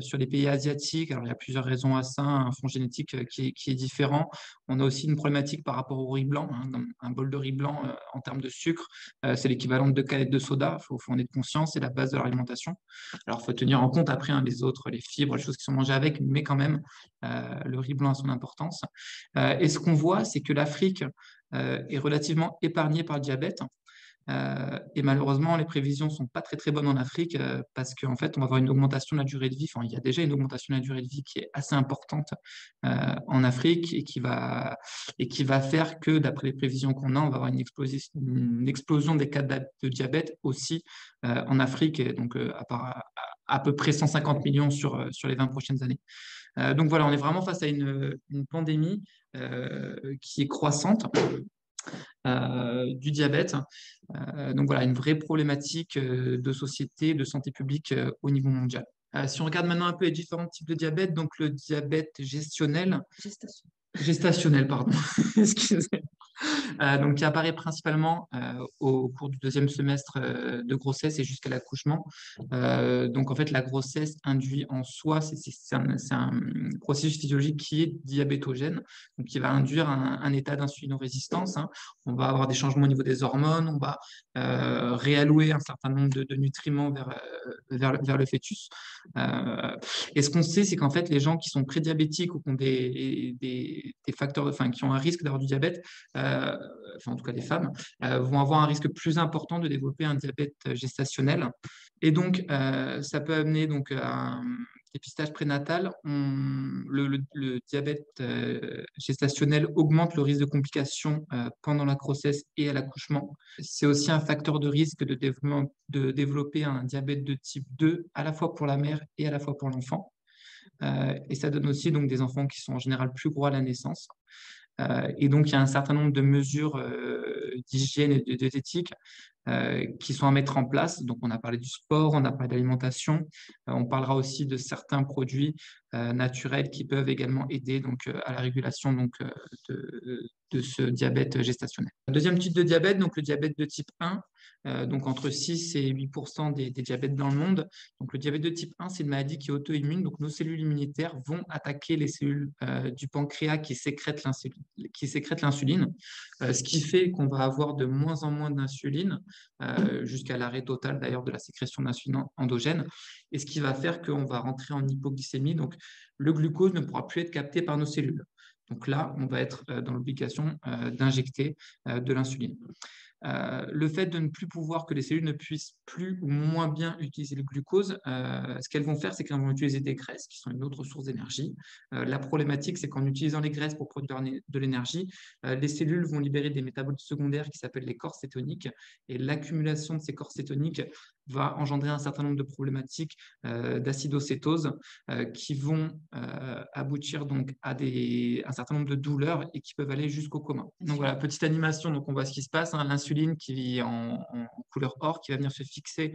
Speaker 3: sur les pays asiatiques. Alors, il y a plusieurs raisons à ça, un fond génétique qui est différent. On a aussi une problématique par rapport au riz blanc. Un bol de riz blanc, en termes de sucre, c'est l'équivalent de 2 canettes de soda. Il faut en être conscient, c'est la base de l'alimentation. Alors, il faut tenir en compte après les autres, les fibres, les choses qui sont mangées avec, mais quand même, le riz blanc a son importance. Et ce qu'on voit, c'est que l'Afrique est relativement épargnée par le diabète. Et malheureusement, les prévisions ne sont pas très, très bonnes en Afrique parce qu'en fait, on va avoir une augmentation de la durée de vie. Enfin, il y a déjà une augmentation de la durée de vie qui est assez importante en Afrique et qui va faire que, d'après les prévisions qu'on a, on va avoir une explosion des cas de diabète aussi en Afrique, et donc à peu près 150 millions sur les 20 prochaines années. Donc voilà, on est vraiment face à une pandémie qui est croissante. Du diabète. Donc voilà, une vraie problématique de société, de santé publique au niveau mondial. Si on regarde maintenant un peu les différents types de diabète, donc le diabète gestationnel, pardon, excusez. Donc, qui apparaît principalement au cours du deuxième semestre de grossesse et jusqu'à l'accouchement. Donc, en fait, la grossesse induit en soi, c'est un processus physiologique qui est diabétogène, donc qui va induire un état d'insulinorésistance. Hein. On va avoir des changements au niveau des hormones, on va réallouer un certain nombre de nutriments vers le fœtus. Et ce qu'on sait, c'est qu'en fait, les gens qui sont prédiabétiques ou qui ont des facteurs, enfin, qui ont un risque d'avoir du diabète, enfin, en tout cas les femmes, vont avoir un risque plus important de développer un diabète gestationnel. Et donc, ça peut amener donc, à un dépistage prénatal. Le diabète gestationnel augmente le risque de complications pendant la grossesse et à l'accouchement. C'est aussi un facteur de risque de développer un diabète de type 2, à la fois pour la mère et à la fois pour l'enfant. Et ça donne aussi donc, des enfants qui sont en général plus gros à la naissance. Et donc, il y a un certain nombre de mesures d'hygiène et de diététique qui sont à mettre en place. Donc, on a parlé du sport, on a parlé de l'alimentation. On parlera aussi de certains produits naturels qui peuvent également aider donc, à la régulation donc, de ce diabète gestationnel. Deuxième type de diabète, donc le diabète de type 1, donc entre 6 et 8% des diabètes dans le monde. Donc, le diabète de type 1, c'est une maladie qui est auto-immune. Donc, nos cellules immunitaires vont attaquer les cellules du pancréas qui sécrètent l'insuline, ce qui fait qu'on va avoir de moins en moins d'insuline, jusqu'à l'arrêt total d'ailleurs de la sécrétion d'insuline endogène, et ce qui va faire qu'on va rentrer en hypoglycémie. Donc, le glucose ne pourra plus être capté par nos cellules. Donc là, on va être dans l'obligation d'injecter de l'insuline. Le fait de ne plus pouvoir, que les cellules ne puissent plus ou moins bien utiliser le glucose, ce qu'elles vont faire, c'est qu'elles vont utiliser des graisses, qui sont une autre source d'énergie. La problématique, c'est qu'en utilisant les graisses pour produire de l'énergie, les cellules vont libérer des métabolites secondaires qui s'appellent les corps cétoniques, et l'accumulation de ces corps cétoniques va engendrer un certain nombre de problématiques d'acidocétose qui vont aboutir donc à un certain nombre de douleurs et qui peuvent aller jusqu'au coma. Donc voilà, petite animation, donc on voit ce qui se passe, hein, l'insuline qui est en couleur or, qui va venir se fixer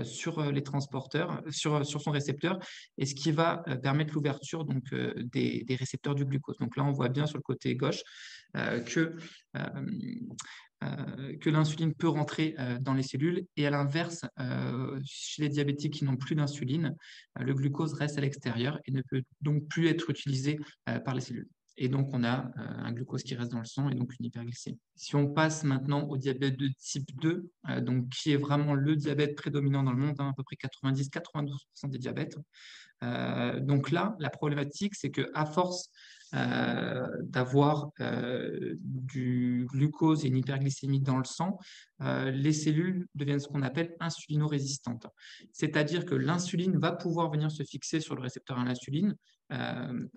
Speaker 3: sur les transporteurs, sur son récepteur, et ce qui va permettre l'ouverture donc, des récepteurs du glucose. Donc là, on voit bien sur le côté gauche que l'insuline peut rentrer dans les cellules, et à l'inverse, chez les diabétiques qui n'ont plus d'insuline, le glucose reste à l'extérieur et ne peut donc plus être utilisé par les cellules. Et donc, on a un glucose qui reste dans le sang et donc une hyperglycémie. Si on passe maintenant au diabète de type 2, donc, qui est vraiment le diabète prédominant dans le monde, hein, à peu près 90-92% des diabètes. Donc là, la problématique, c'est qu'à force d'avoir du glucose et une hyperglycémie dans le sang, les cellules deviennent ce qu'on appelle insulino-résistantes. C'est-à-dire que l'insuline va pouvoir venir se fixer sur le récepteur à l'insuline.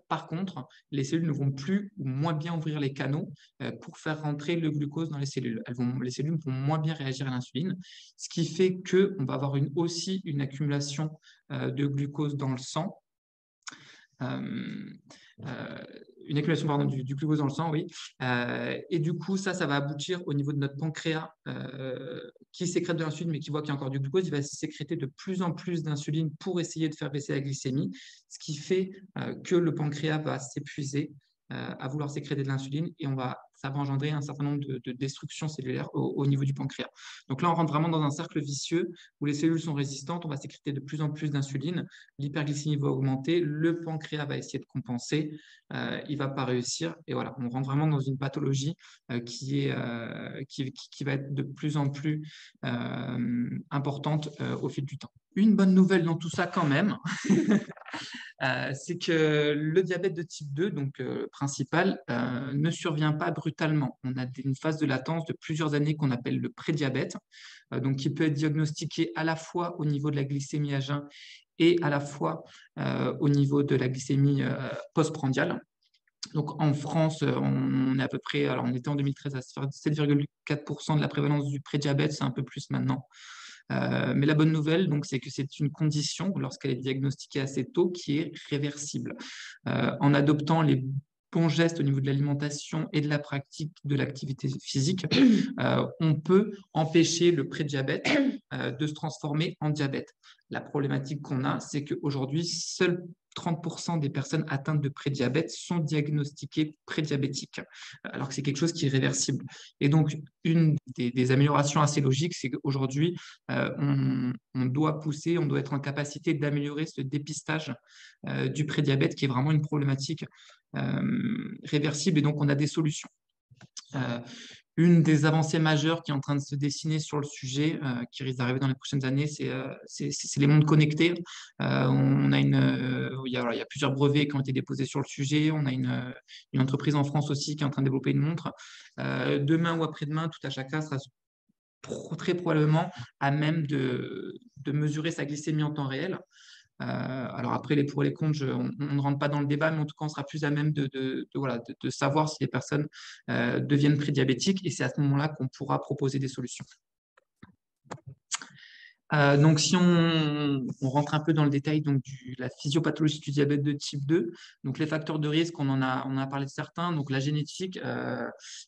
Speaker 3: Par contre, les cellules ne vont plus ou moins bien ouvrir les canaux pour faire rentrer le glucose dans les cellules. Les cellules vont moins bien réagir à l'insuline, ce qui fait qu'on va avoir aussi une accumulation de glucose dans le sang. Une accumulation pardon, du glucose dans le sang, oui. Et du coup, ça va aboutir au niveau de notre pancréas qui sécrète de l'insuline, mais qui voit qu'il y a encore du glucose. Il va sécréter de plus en plus d'insuline pour essayer de faire baisser la glycémie, ce qui fait que le pancréas va s'épuiser à vouloir sécréter de l'insuline, et ça va engendrer un certain nombre de destructions cellulaires au niveau du pancréas. Donc là, on rentre vraiment dans un cercle vicieux où les cellules sont résistantes, on va sécréter de plus en plus d'insuline, l'hyperglycémie va augmenter, le pancréas va essayer de compenser, il ne va pas réussir, et voilà, on rentre vraiment dans une pathologie qui va être de plus en plus importante au fil du temps. Une bonne nouvelle dans tout ça quand même, c'est que le diabète de type 2, donc principal, ne survient pas brutalement. On a une phase de latence de plusieurs années qu'on appelle le prédiabète, donc qui peut être diagnostiqué à la fois au niveau de la glycémie à jeun et à la fois au niveau de la glycémie postprandiale. Donc en France, on est à peu près, alors on était en 2013 à 7,4% de la prévalence du prédiabète, c'est un peu plus maintenant. Mais la bonne nouvelle, donc, c'est que c'est une condition, lorsqu'elle est diagnostiquée assez tôt, qui est réversible. En adoptant les bons gestes au niveau de l'alimentation et de la pratique de l'activité physique, on peut empêcher le prédiabète de se transformer en diabète. La problématique qu'on a, c'est qu'aujourd'hui, seuls 30% des personnes atteintes de prédiabète sont diagnostiquées prédiabétiques, alors que c'est quelque chose qui est réversible. Et donc, une des améliorations assez logiques, c'est qu'aujourd'hui, on doit pousser, on doit être en capacité d'améliorer ce dépistage du prédiabète, qui est vraiment une problématique réversible, et donc on a des solutions. Une des avancées majeures qui est en train de se dessiner sur le sujet, qui risque d'arriver dans les prochaines années, c'est les montres connectées. Il y a plusieurs brevets qui ont été déposés sur le sujet. On a une entreprise en France aussi qui est en train de développer une montre. Demain ou après-demain, tout à chacun sera très probablement à même de mesurer sa glycémie en temps réel. Alors après, les pour et les contre, on ne rentre pas dans le débat, mais en tout cas, on sera plus à même de savoir si les personnes deviennent prédiabétiques, et c'est à ce moment-là qu'on pourra proposer des solutions. Donc, si on rentre un peu dans le détail donc, de la physiopathologie du diabète de type 2, donc les facteurs de risque, on a parlé de certains. Donc, la génétique,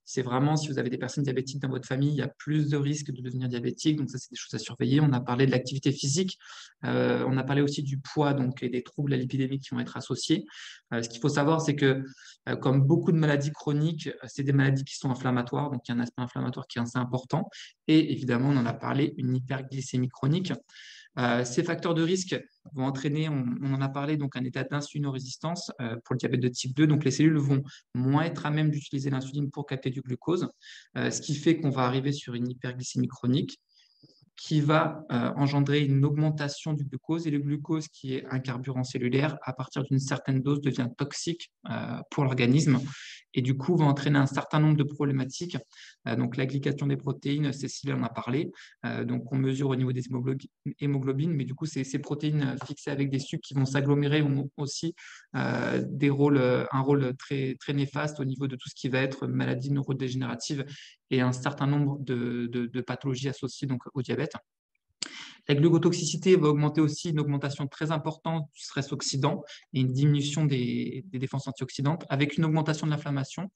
Speaker 3: c'est vraiment, si vous avez des personnes diabétiques dans votre famille, il y a plus de risques de devenir diabétique. Donc, ça, c'est des choses à surveiller. On a parlé de l'activité physique. On a parlé aussi du poids donc, et des troubles à l'épidémie qui vont être associés. Ce qu'il faut savoir, c'est que, comme beaucoup de maladies chroniques, c'est des maladies qui sont inflammatoires. Donc, il y a un aspect inflammatoire qui est assez important. Et évidemment, on en a parlé, une hyperglycémie chronique. Ces facteurs de risque vont entraîner, on en a parlé, donc un état d'insulinorésistance pour le diabète de type 2. Donc les cellules vont moins être à même d'utiliser l'insuline pour capter du glucose, ce qui fait qu'on va arriver sur une hyperglycémie chronique qui va engendrer une augmentation du glucose. Et le glucose, qui est un carburant cellulaire, à partir d'une certaine dose, devient toxique pour l'organisme et du coup va entraîner un certain nombre de problématiques. Donc la glycation des protéines, Cécile en a parlé. Donc on mesure au niveau des hémoglobines, mais du coup ces protéines fixées avec des sucres qui vont s'agglomérer ont aussi un rôle très, très néfaste au niveau de tout ce qui va être maladie neurodégénérative et un certain nombre de pathologies associées donc, au diabète. La glucotoxicité va augmenter aussi, une augmentation très importante du stress oxydant et une diminution des défenses antioxydantes avec une augmentation de l'inflammation.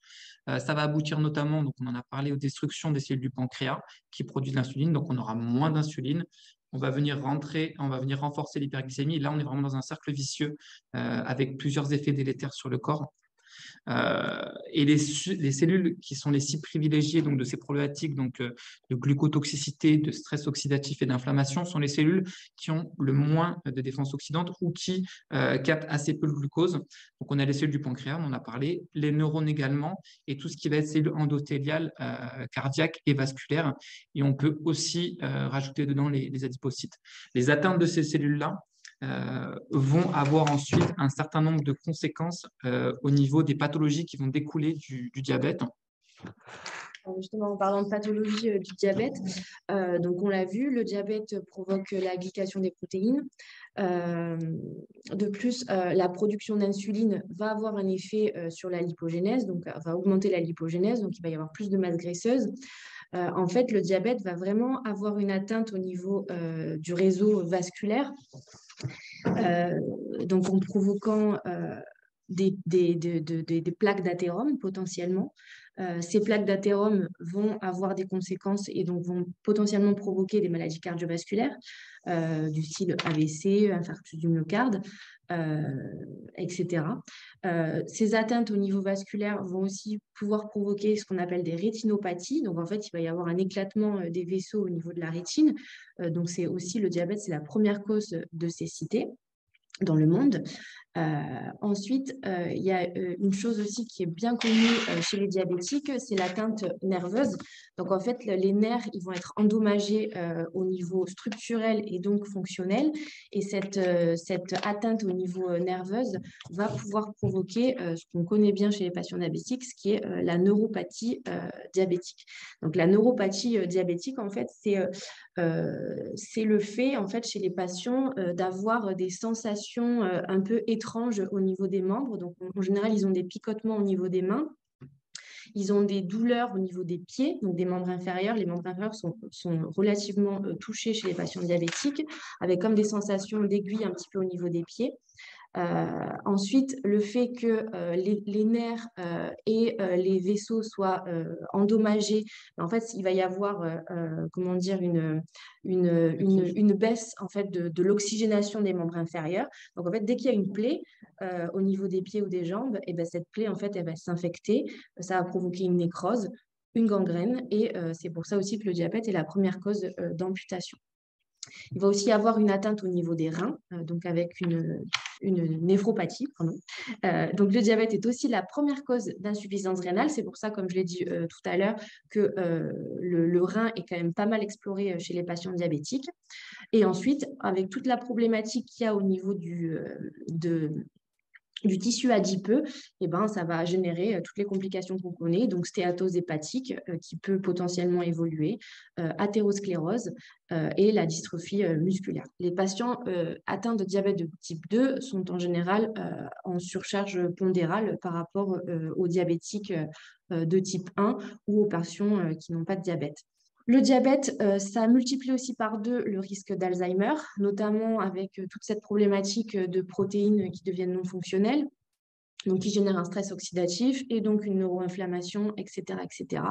Speaker 3: Ça va aboutir notamment, donc on en a parlé, aux destructions des cellules du pancréas qui produisent l'insuline, donc on aura moins d'insuline. On va venir renforcer l'hyperglycémie. Et là, on est vraiment dans un cercle vicieux avec plusieurs effets délétères sur le corps. Et les cellules qui sont les cibles privilégiées donc, de ces problématiques donc, de glucotoxicité, de stress oxydatif et d'inflammation sont les cellules qui ont le moins de défense oxydante ou qui captent assez peu le glucose. Donc, on a les cellules du pancréas, on en a parlé, les neurones également, et tout ce qui va être cellules endothéliales, cardiaques et vasculaires. Et on peut aussi rajouter dedans les adipocytes. Les atteintes de ces cellules-là vont avoir ensuite un certain nombre de conséquences au niveau des pathologies qui vont découler du diabète.
Speaker 2: Justement, en parlant de pathologie du diabète, donc on l'a vu, le diabète provoque la glycation des protéines. De plus, la production d'insuline va avoir un effet sur la lipogénèse, donc va augmenter la lipogénèse, donc il va y avoir plus de masse graisseuse. En fait, le diabète va vraiment avoir une atteinte au niveau du réseau vasculaire, donc en provoquant des plaques d'athérome potentiellement. Ces plaques d'athérome vont avoir des conséquences et donc vont potentiellement provoquer des maladies cardiovasculaires du style AVC, infarctus du myocarde, etc. Ces atteintes au niveau vasculaire vont aussi pouvoir provoquer ce qu'on appelle des rétinopathies. Donc en fait, il va y avoir un éclatement des vaisseaux au niveau de la rétine. Donc c'est aussi le diabète, c'est la première cause de cécité dans le monde. Ensuite, il y a une chose aussi qui est bien connue chez les diabétiques, c'est l'atteinte nerveuse. Donc, en fait, les nerfs, ils vont être endommagés au niveau structurel et donc fonctionnel. Et cette atteinte au niveau nerveuse va pouvoir provoquer ce qu'on connaît bien chez les patients diabétiques, ce qui est la neuropathie diabétique. Donc, la neuropathie diabétique, en fait, c'est le fait, en fait, chez les patients d'avoir des sensations un peu étranges au niveau des membres. Donc, en général, ils ont des picotements au niveau des mains. Ils ont des douleurs au niveau des pieds, donc des membres inférieurs. Les membres inférieurs sont relativement touchés chez les patients diabétiques, avec comme des sensations d'aiguille un petit peu au niveau des pieds. Ensuite, le fait que les nerfs et les vaisseaux soient endommagés, en fait, il va y avoir comment dire, une baisse en fait, de l'oxygénation des membres inférieurs. Donc, en fait, dès qu'il y a une plaie au niveau des pieds ou des jambes, et ben, cette plaie, en fait, elle va s'infecter. Ça va provoquer une nécrose, une gangrène. Et c'est pour ça aussi que le diabète est la première cause d'amputation. Il va aussi y avoir une atteinte au niveau des reins, donc avec une néphropathie. Donc le diabète est aussi la première cause d'insuffisance rénale. C'est pour ça, comme je l'ai dit tout à l'heure, que le rein est quand même pas mal exploré chez les patients diabétiques. Et ensuite, avec toute la problématique qu'il y a au niveau du tissu adipeux, eh ben, ça va générer toutes les complications qu'on connaît, donc stéatose hépatique qui peut potentiellement évoluer, athérosclérose et la dystrophie musculaire. Les patients atteints de diabète de type 2 sont en général en surcharge pondérale par rapport aux diabétiques de type 1 ou aux patients qui n'ont pas de diabète. Le diabète, ça multiplie aussi par 2 le risque d'Alzheimer, notamment avec toute cette problématique de protéines qui deviennent non fonctionnelles, donc qui génèrent un stress oxydatif et donc une neuroinflammation, etc. etc.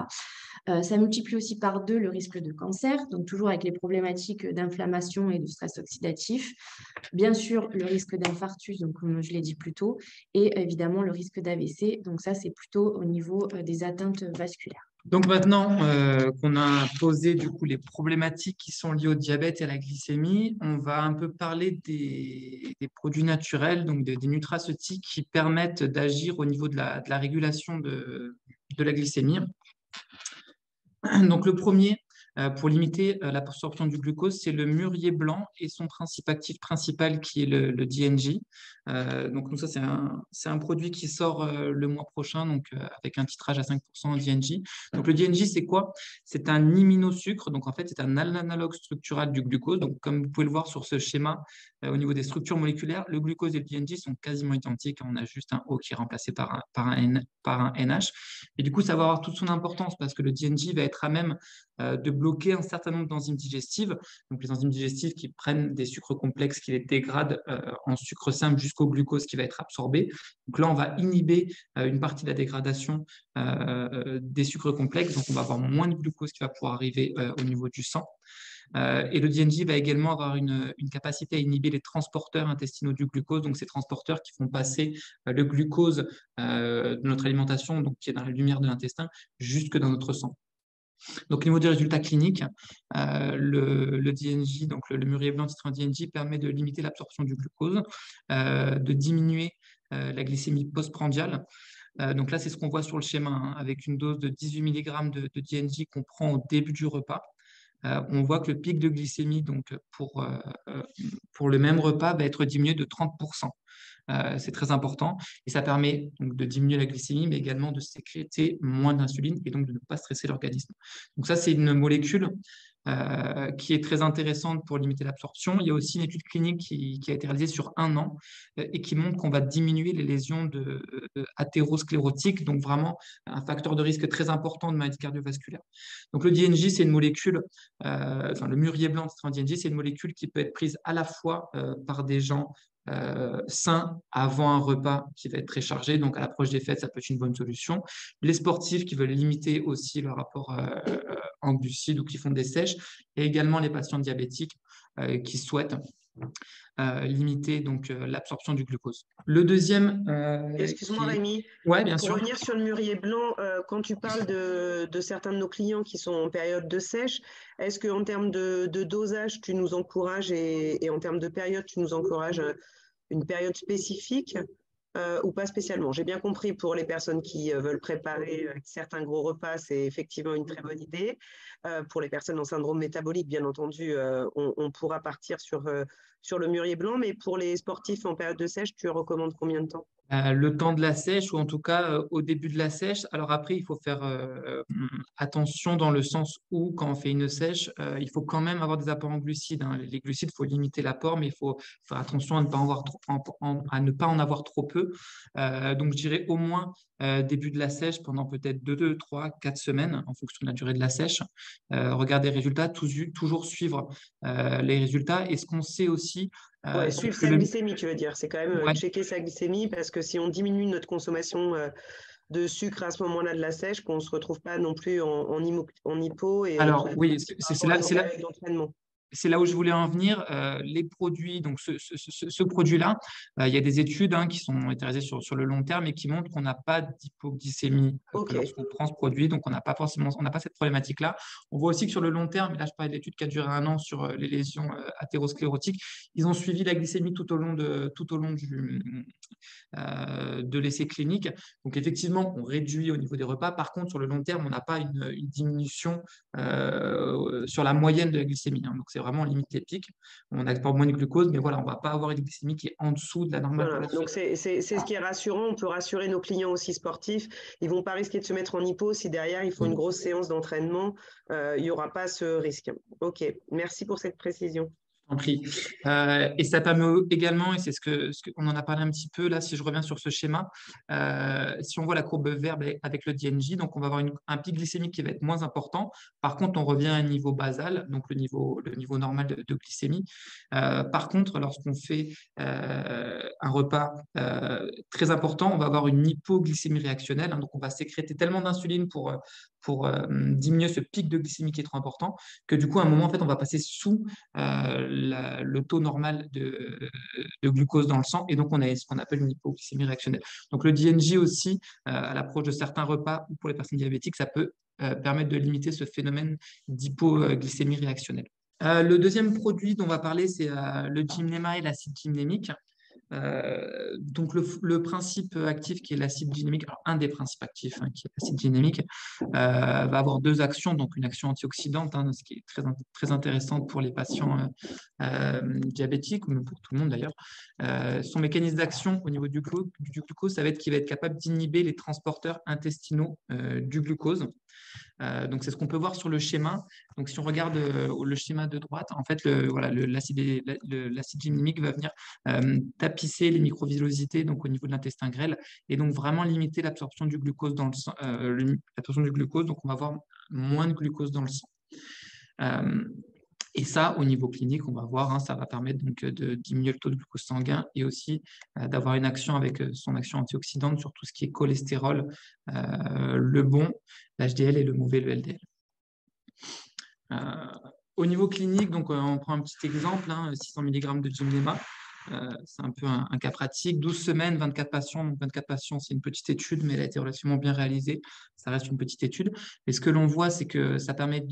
Speaker 2: Ça multiplie aussi par 2 le risque de cancer, donc toujours avec les problématiques d'inflammation et de stress oxydatif. Bien sûr, le risque d'infarctus, donc comme je l'ai dit plus tôt, et évidemment le risque d'AVC. Donc ça, c'est plutôt au niveau des atteintes vasculaires.
Speaker 3: Donc maintenant qu'on a posé du coup les problématiques qui sont liées au diabète et à la glycémie, on va un peu parler des produits naturels, donc des nutraceutiques qui permettent d'agir au niveau de la régulation de la glycémie. Donc le premier, pour limiter l'absorption du glucose, c'est le mûrier blanc et son principe actif principal qui est le DNG. Donc ça, c'est un produit qui sort le mois prochain, donc avec un titrage à 5% en DNG. Donc le DNG, c'est quoi? C'est un iminosucre, donc en fait, c'est un analogue structural du glucose. Donc comme vous pouvez le voir sur ce schéma, au niveau des structures moléculaires, le glucose et le DNG sont quasiment identiques. On a juste un O qui est remplacé par un NH. Et du coup, ça va avoir toute son importance parce que le DNG va être à même de bloquer un certain nombre d'enzymes digestives. Donc, les enzymes digestives qui prennent des sucres complexes, qui les dégradent en sucre simple jusqu'au glucose qui va être absorbé. Donc là, on va inhiber une partie de la dégradation des sucres complexes. Donc, on va avoir moins de glucose qui va pouvoir arriver au niveau du sang. Et le DNG va également avoir une capacité à inhiber les transporteurs intestinaux du glucose, donc ces transporteurs qui font passer le glucose de notre alimentation, donc qui est dans la lumière de l'intestin, jusque dans notre sang. Donc, au niveau des résultats cliniques, le DNG, donc le mûrier blanc titré en DNG, permet de limiter l'absorption du glucose, de diminuer la glycémie postprandiale. Donc là, c'est ce qu'on voit sur le schéma, hein, avec une dose de 18 mg de DNG qu'on prend au début du repas. On voit que le pic de glycémie donc pour le même repas va être diminué de 30%. C'est très important et ça permet donc de diminuer la glycémie, mais également de sécréter moins d'insuline et donc de ne pas stresser l'organisme. Donc ça, c'est une molécule qui est très intéressante pour limiter l'absorption. Il y a aussi une étude clinique qui a été réalisée sur 1 an et qui montre qu'on va diminuer les lésions athérosclérotiques, donc vraiment un facteur de risque très important de maladie cardiovasculaire. Donc le DNG, c'est une molécule, le mûrier blanc en DNG, c'est une molécule qui peut être prise à la fois par des gens sain avant un repas qui va être très chargé. Donc, à l'approche des fêtes, ça peut être une bonne solution. Les sportifs qui veulent limiter aussi leur rapport en glucides ou qui font des sèches, et également les patients diabétiques qui souhaitent limiter donc l'absorption du glucose. Le deuxième...
Speaker 1: Excuse-moi Rémi,
Speaker 3: ouais, bien
Speaker 1: pour
Speaker 3: sûr.
Speaker 1: revenir sur le mûrier blanc, quand tu parles de certains de nos clients qui sont en période de sèche, est-ce qu'en termes de dosage, tu nous encourages et en termes de période, tu nous encourages une période spécifique ou pas spécialement? J'ai bien compris pour les personnes qui veulent préparer certains gros repas, c'est effectivement une très bonne idée. Pour les personnes en syndrome métabolique, bien entendu, on pourra partir sur le mûrier blanc, mais pour les sportifs en période de sèche, tu recommandes combien de temps?
Speaker 3: Le temps de la sèche, ou en tout cas au début de la sèche. Alors après, il faut faire attention dans le sens où, quand on fait une sèche, il faut quand même avoir des apports en glucides, hein. Les glucides, il faut limiter l'apport, mais il faut faire attention à ne pas en avoir trop peu. Donc, je dirais au moins début de la sèche pendant peut-être 2, 3, 4 semaines, en fonction de la durée de la sèche. Regarder les résultats, toujours suivre les résultats. Et ce qu'on sait aussi,
Speaker 1: Ouais, suivre sa glycémie, tu veux dire. C'est quand même checker sa glycémie, parce que si on diminue notre consommation de sucre à ce moment-là de la sèche, qu'on ne se retrouve pas non plus en hypo. Et
Speaker 3: alors, oui, c'est là où je voulais en venir. Les produits, donc ce produit-là, il y a des études qui sont réalisées sur le long terme et qui montrent qu'on n'a pas d'hypoglycémie lorsqu'on prend ce produit. Donc, on n'a pas cette problématique-là. On voit aussi que sur le long terme, et là, je parlais de l'étude qui a duré 1 an sur les lésions athérosclérotiques, ils ont suivi la glycémie tout au long de l'essai clinique. Donc, effectivement, on réduit au niveau des repas. Par contre, sur le long terme, on n'a pas une diminution sur la moyenne de la glycémie. Donc, c'est vraiment limite les pics. On a pas moins de glucose, mais voilà, on ne va pas avoir une glycémie qui est en dessous de la normale.
Speaker 1: Voilà. Donc, c'est ce qui est rassurant. On peut rassurer nos clients aussi sportifs. Ils ne vont pas risquer de se mettre en hypo si derrière, il faut une grosse séance d'entraînement. Il n'y aura pas ce risque. OK. Merci pour cette précision.
Speaker 3: Prie. Et ça permet également, et c'est ce qu'on en a parlé un petit peu là, si je reviens sur ce schéma, si on voit la courbe verte avec le DNJ, donc on va avoir un pic glycémique qui va être moins important. Par contre, on revient à un niveau basal, donc le niveau normal de glycémie. Par contre, lorsqu'on fait un repas très important, on va avoir une hypoglycémie réactionnelle. Donc on va sécréter tellement d'insuline pour diminuer ce pic de glycémie qui est trop important, que du coup, à un moment, en fait, on va passer sous le taux normal de glucose dans le sang, et donc on a ce qu'on appelle une hypoglycémie réactionnelle. Donc le DNJ aussi, à l'approche de certains repas ou pour les personnes diabétiques, ça peut permettre de limiter ce phénomène d'hypoglycémie réactionnelle. Le deuxième produit dont on va parler, c'est le Gymnema et l'acide gymnémique. Donc le principe actif qui est l'acide glycémique, alors un des principes actifs qui est l'acide glycémique, va avoir 2 actions, donc une action antioxydante, ce qui est très intéressant pour les patients diabétiques, ou même pour tout le monde d'ailleurs. Son mécanisme d'action au niveau du glucose, ça va être qu'il va être capable d'inhiber les transporteurs intestinaux du glucose. Donc, c'est ce qu'on peut voir sur le schéma. Donc, si on regarde le schéma de droite, en fait, l'acide glycémique va venir tapisser les microvillosités donc au niveau de l'intestin grêle, et donc vraiment limiter l'absorption du glucose dans le sang. L'absorption du glucose, donc on va avoir moins de glucose dans le sang. Et ça, au niveau clinique, on va voir, ça va permettre donc de diminuer le taux de glucose sanguin, et aussi d'avoir une action avec son action antioxydante sur tout ce qui est cholestérol, le bon, l'HDL, et le mauvais, le LDL. Au niveau clinique, donc on prend un petit exemple, 600 mg de Gymnema. C'est un peu un cas pratique, 12 semaines, 24 patients. Donc 24 patients, c'est une petite étude, mais elle a été relativement bien réalisée. Ça reste une petite étude. Et ce que l'on voit, c'est que ça permet,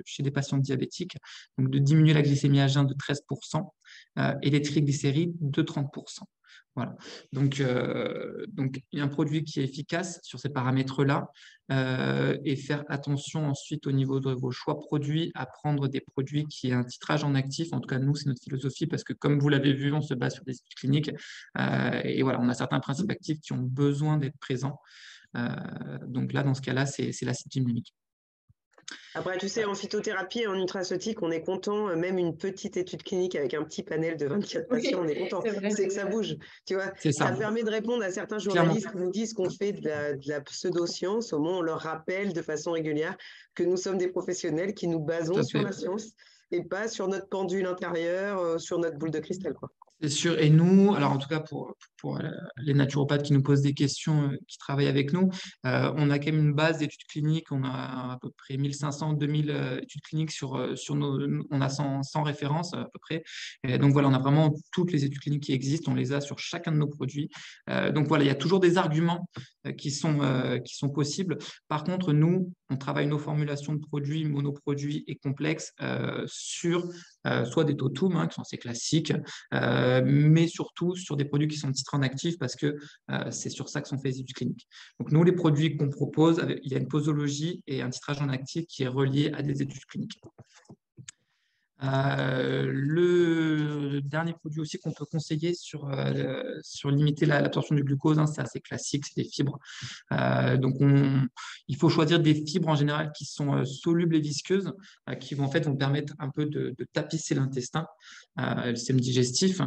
Speaker 3: chez des patients diabétiques, donc de diminuer la glycémie à jeun de 13% et les triglycérides de 30%. Voilà. Donc, il y a un produit qui est efficace sur ces paramètres-là, et faire attention ensuite au niveau de vos choix produits, à prendre des produits qui aient un titrage en actif. En tout cas, nous, c'est notre philosophie, parce que comme vous l'avez vu, on se base sur des études cliniques, et voilà, on a certains principes actifs qui ont besoin d'être présents. Donc là, dans ce cas-là, c'est l'acide gymnémique.
Speaker 1: Après, tu sais, en phytothérapie et en nutraceutique, on est content, même une petite étude clinique avec un petit panel de 24 patients, on est content. C'est que ça bouge, tu vois. Ça permet de répondre à certains journalistes qui nous disent qu'on fait de la pseudo-science. Au moins, on leur rappelle de façon régulière que nous sommes des professionnels qui nous basons sur la science et pas sur notre pendule intérieure, sur notre boule de cristal, quoi.
Speaker 3: C'est sûr. Et nous, alors en tout cas pour les naturopathes qui nous posent des questions, qui travaillent avec nous, on a quand même une base d'études cliniques. On a à peu près 1500, 2000 études cliniques sur nos. On a 100 références à peu près. Et donc voilà, on a vraiment toutes les études cliniques qui existent. On les a sur chacun de nos produits. Donc voilà, il y a toujours des arguments qui sont possibles. Par contre, nous, on travaille nos formulations de produits, monoproduits et complexes, sur soit des totum, qui sont assez classiques, mais surtout sur des produits qui sont titrés en actif, parce que c'est sur ça que sont faits les études cliniques. Donc nous, les produits qu'on propose, il y a une posologie et un titrage en actif qui est relié à des études cliniques. Le dernier produit aussi qu'on peut conseiller sur limiter l'absorption du glucose, c'est assez classique, c'est des fibres. Donc il faut choisir des fibres en général qui sont solubles et visqueuses, qui vont permettre un peu de tapisser l'intestin, le système digestif.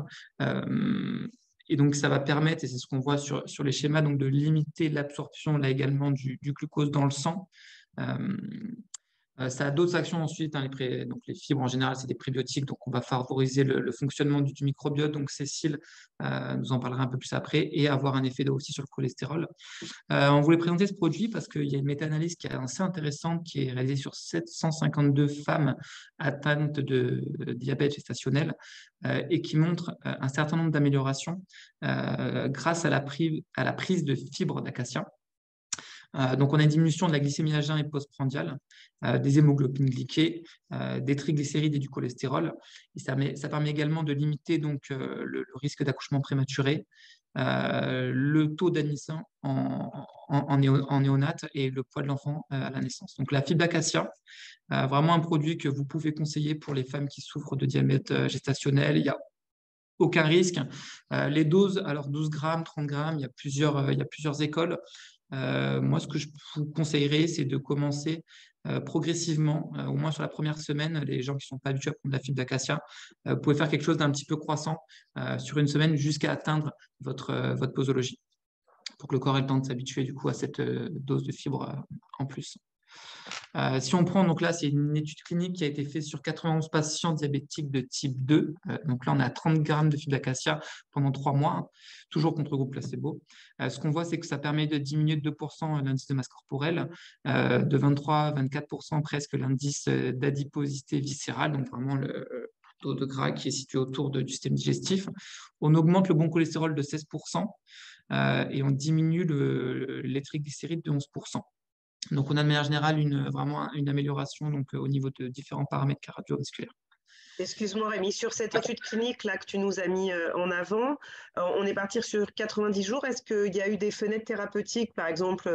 Speaker 3: Et donc, ça va permettre, et c'est ce qu'on voit sur les schémas, donc de limiter l'absorption là également du glucose dans le sang. Ça a d'autres actions ensuite, hein, donc les fibres en général, c'est des prébiotiques, donc on va favoriser le fonctionnement du microbiote. Donc Cécile nous en parlera un peu plus après, et avoir un effet aussi sur le cholestérol. On voulait présenter ce produit parce qu'il y a une méta-analyse qui est assez intéressante qui est réalisée sur 752 femmes atteintes de diabète gestationnel et qui montre un certain nombre d'améliorations grâce à la prise de fibres d'acacia. Donc, on a une diminution de la glycémie à jeun et postprandiale, des hémoglobines glyquées, des triglycérides et du cholestérol. Et ça permet également de limiter donc, le risque d'accouchement prématuré, le taux d'anissin en néonate et le poids de l'enfant à la naissance. Donc, la fibre d'acacia, vraiment un produit que vous pouvez conseiller pour les femmes qui souffrent de diabète gestationnel. Il y a aucun risque. Les doses, alors 12 grammes, 30 grammes, il y a plusieurs écoles. Moi, ce que je vous conseillerais, c'est de commencer progressivement, au moins sur la première semaine. Les gens qui ne sont pas habitués à prendre de la fibre d'acacia, vous pouvez faire quelque chose d'un petit peu croissant sur une semaine jusqu'à atteindre votre posologie pour que le corps ait le temps de s'habituer du coup à cette dose de fibres en plus. Si on prend, donc là, c'est une étude clinique qui a été faite sur 91 patients diabétiques de type 2. Donc là, on a 30 grammes de fibre d'acacia pendant 3 mois, toujours contre groupe placebo. Ce qu'on voit, c'est que ça permet de diminuer de 2% l'indice de masse corporelle, de 23 à 24% presque l'indice d'adiposité viscérale, donc vraiment le taux de gras qui est situé autour du système digestif. On augmente le bon cholestérol de 16% et on diminue les triglycérides de 11%. Donc, on a de manière générale vraiment une amélioration donc, au niveau de différents paramètres cardiovasculaires.
Speaker 1: Excuse-moi Rémi, sur cette étude clinique là que tu nous as mis en avant, on est parti sur 90 jours. Est-ce qu'il y a eu des fenêtres thérapeutiques, par exemple,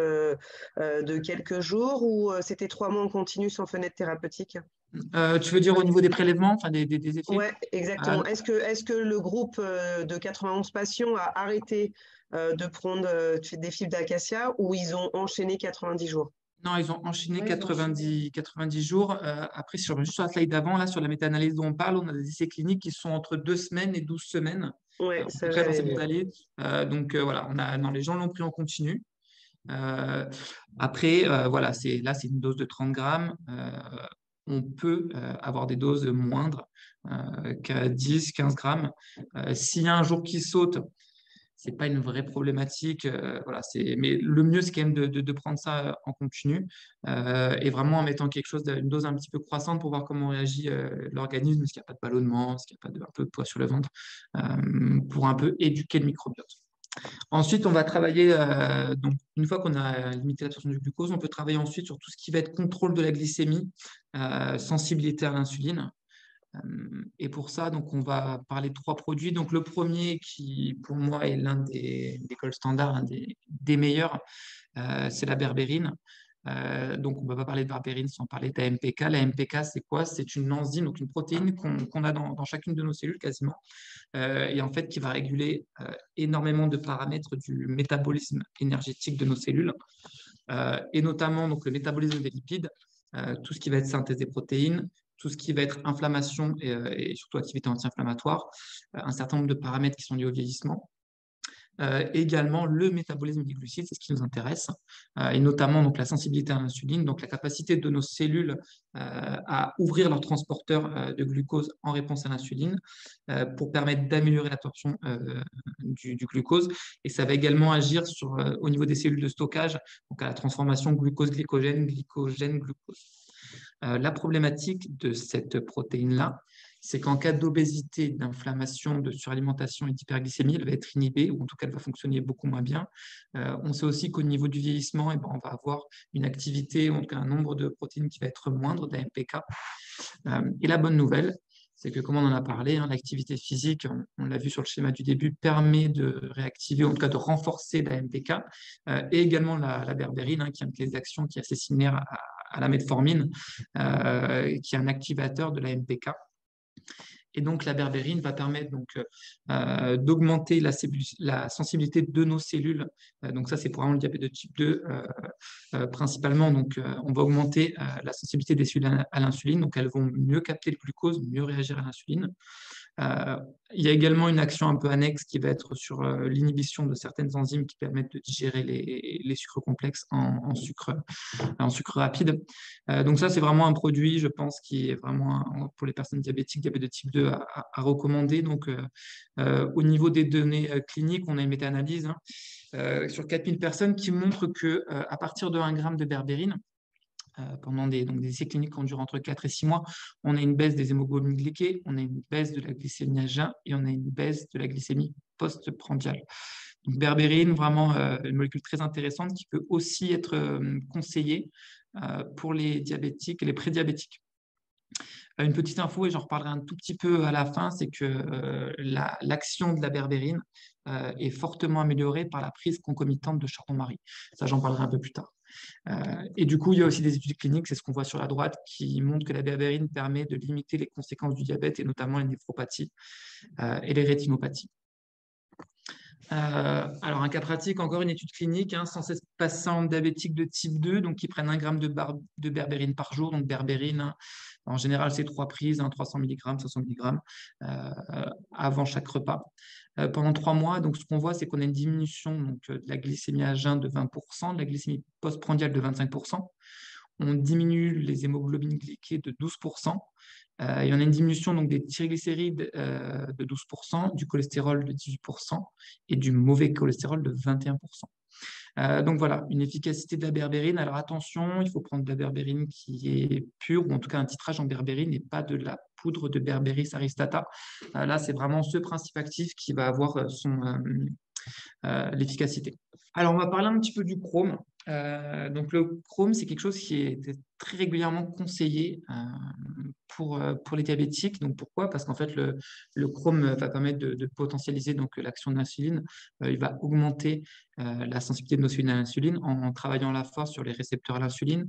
Speaker 1: de quelques jours, ou c'était 3 mois en continu sans fenêtre thérapeutique?
Speaker 3: Tu veux dire au niveau des prélèvements, enfin des effets?
Speaker 1: Oui, exactement. Est-ce que le groupe de 91 patients a arrêté de prendre des fibres d'acacia, ou ils ont enchaîné 90 jours?
Speaker 3: Non, ils ont enchaîné
Speaker 2: Ouais,
Speaker 3: 90 jours. Après, juste sur la slide d'avant, là, sur la méta-analyse dont on parle, on a des essais cliniques qui sont entre 2 semaines et 12 semaines.
Speaker 1: Oui,
Speaker 3: En
Speaker 1: ça
Speaker 3: tout cas, dans
Speaker 1: j'avais
Speaker 3: cette
Speaker 1: vu.
Speaker 3: méta-analyse. Donc, voilà, les gens l'ont pris en continu. Après, voilà, là, c'est une dose de 30 grammes. On peut avoir des doses moindres, qu'à 10, 15 grammes. S'il y a un jour qui saute, c'est pas une vraie problématique. Voilà, mais le mieux, c'est quand même de prendre ça en continu et vraiment en mettant une dose un petit peu croissante pour voir comment réagit l'organisme, est-ce qu'il n'y a pas de ballonnement, est-ce qu'il n'y a pas un peu de poids sur le ventre, pour un peu éduquer le microbiote. Ensuite, on va travailler, donc une fois qu'on a limité l'absorption du glucose, on peut travailler ensuite sur tout ce qui va être contrôle de la glycémie, sensibilité à l'insuline. Et pour ça, donc, on va parler de 3 produits. Donc, le premier, qui pour moi est l'un des gold standards, l'un des meilleurs, c'est la berbérine. Donc, on ne va pas parler de berbérine sans parler d'AMPK. La MPK, c'est quoi? C'est une enzyme, donc une protéine qu'on a dans chacune de nos cellules quasiment, et en fait qui va réguler énormément de paramètres du métabolisme énergétique de nos cellules, et notamment donc, le métabolisme des lipides, tout ce qui va être synthèse des protéines, tout ce qui va être inflammation et surtout activité anti-inflammatoire, un certain nombre de paramètres qui sont liés au vieillissement. Également le métabolisme des glucides, c'est ce qui nous intéresse, et notamment donc, la sensibilité à l'insuline, donc la capacité de nos cellules à ouvrir leur transporteur de glucose en réponse à l'insuline pour permettre d'améliorer l'absorption du glucose. Et ça va également agir au niveau des cellules de stockage, donc à la transformation glucose-glycogène, glycogène-glucose. La problématique de cette protéine-là, c'est qu'en cas d'obésité, d'inflammation, de suralimentation et d'hyperglycémie, elle va être inhibée, ou en tout cas, elle va fonctionner beaucoup moins bien. On sait aussi qu'au niveau du vieillissement, on va avoir une activité, en tout cas un nombre de protéines qui va être moindre, de la MPK. Et la bonne nouvelle, c'est que, comme on en a parlé, l'activité physique, on l'a vu sur le schéma du début, permet de réactiver, en tout cas de renforcer la MPK, et également la berbérine, qui a des actions qui est assez similaire à la metformine, qui est un activateur de la MPK. Et donc, la berbérine va permettre d'augmenter la sensibilité de nos cellules. Donc, ça, c'est pour vraiment le diabète de type 2 principalement. Donc, on va augmenter la sensibilité des cellules à l'insuline. Donc, elles vont mieux capter le glucose, mieux réagir à l'insuline. Il y a également une action un peu annexe qui va être sur l'inhibition de certaines enzymes qui permettent de digérer les sucres complexes en sucre rapide. Donc ça, c'est vraiment un produit, je pense, qui est vraiment pour les personnes diabétiques, diabète de type 2, à recommander. Donc, au niveau des données cliniques, on a une méta-analyse sur 4000 personnes qui montre que à partir de 1 gramme de berbérine, pendant des essais cliniques qui durent entre 4 et 6 mois, on a une baisse des hémoglobines glyquées, on a une baisse de la glycémie à jeun et on a une baisse de la glycémie postprandiale. Donc, berbérine, vraiment une molécule très intéressante qui peut aussi être conseillée pour les diabétiques et les prédiabétiques. Une petite info, et j'en reparlerai un tout petit peu à la fin, c'est que l'action de la berbérine est fortement améliorée par la prise concomitante de Chardon-Marie. Ça, j'en parlerai un peu plus tard. Et du coup, il y a aussi des études cliniques, c'est ce qu'on voit sur la droite, qui montrent que la berbérine permet de limiter les conséquences du diabète, et notamment les néphropathies et les rétinopathies. Alors, un cas pratique, encore une étude clinique, 116 patients diabétiques de type 2, donc qui prennent 1 gramme de berbérine par jour. Donc, berbérine, en général, c'est 3 prises, 300 mg, 500 mg avant chaque repas. Pendant 3 mois, donc, ce qu'on voit, c'est qu'on a une diminution de la glycémie à jeun de 20%, de la glycémie postprandiale de 25%. On diminue les hémoglobines glyquées de 12%. Et on a une diminution donc, des triglycérides de 12%, du cholestérol de 18% et du mauvais cholestérol de 21%. Donc voilà, une efficacité de la berbérine. Alors attention, il faut prendre de la berbérine qui est pure, ou en tout cas un titrage en berbérine et pas de la poudre de Berberis aristata. Là, c'est vraiment ce principe actif qui va avoir l'efficacité. Alors, on va parler un petit peu du chrome. Donc, le chrome, c'est quelque chose qui est très régulièrement conseillé pour les diabétiques. Donc, pourquoi? Parce qu'en fait, le chrome va permettre de potentialiser l'action de l'insuline. Il va augmenter la sensibilité de nos cellules à l'insuline en travaillant à la fois sur les récepteurs à l'insuline,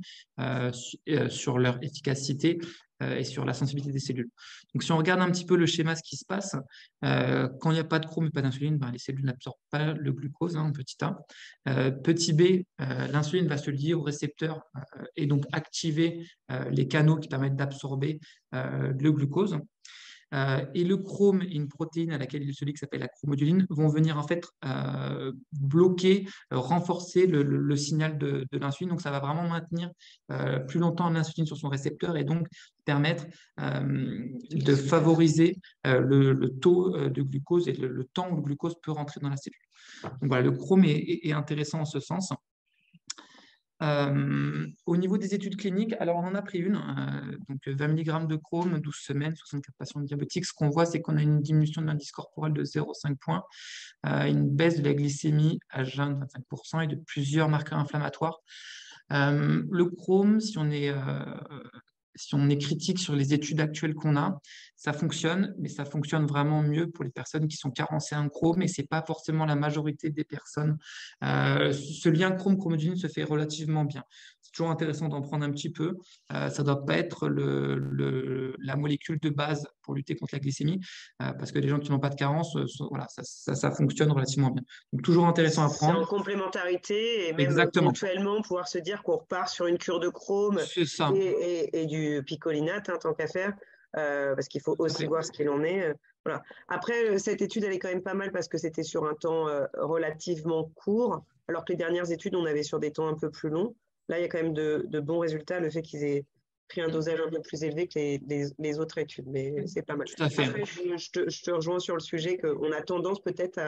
Speaker 3: sur leur efficacité et sur la sensibilité des cellules. Donc, si on regarde un petit peu le schéma, ce qui se passe, quand il n'y a pas de chrome et pas d'insuline, les cellules n'absorbent pas le glucose, petit a. Petit b, l'insuline va se lier au récepteur et donc activer les canaux qui permettent d'absorber le glucose. Et le chrome et une protéine à laquelle il se lie qui s'appelle la chromoduline vont venir en fait bloquer, renforcer le signal de l'insuline. Donc ça va vraiment maintenir plus longtemps l'insuline sur son récepteur et donc permettre de favoriser le taux de glucose et le temps où le glucose peut rentrer dans la cellule. Donc voilà, le chrome est intéressant en ce sens. Au niveau des études cliniques, alors on en a pris une, donc 20 mg de chrome, 12 semaines, 64 patients diabétiques. Ce qu'on voit, c'est qu'on a une diminution de l'indice corporel de 0,5 points, une baisse de la glycémie à jeun de 25% et de plusieurs marqueurs inflammatoires. Le chrome, si on est critique sur les études actuelles qu'on a, ça fonctionne, mais ça fonctionne vraiment mieux pour les personnes qui sont carencées en chrome, et ce n'est pas forcément la majorité des personnes. Ce lien chrome-chromoduline se fait relativement bien. C'est toujours intéressant d'en prendre un petit peu. Ça ne doit pas être la molécule de base pour lutter contre la glycémie, parce que les gens qui n'ont pas de carence, voilà, ça fonctionne relativement bien. Donc, toujours intéressant à prendre.
Speaker 1: C'est en complémentarité et même
Speaker 3: Exactement.
Speaker 1: ponctuellement pouvoir se dire qu'on repart sur une cure de chrome et du picolinate, tant qu'à faire, parce qu'il faut aussi voir ce qu'il en est. Voilà. Après, cette étude, elle est quand même pas mal parce que c'était sur un temps relativement court, alors que les dernières études, on avait sur des temps un peu plus longs. Là, il y a quand même de bons résultats, le fait qu'ils aient pris un dosage un peu plus élevé que les autres études, mais c'est pas mal.
Speaker 3: Tout à fait.
Speaker 1: Après, je te rejoins sur le sujet qu'on a tendance peut-être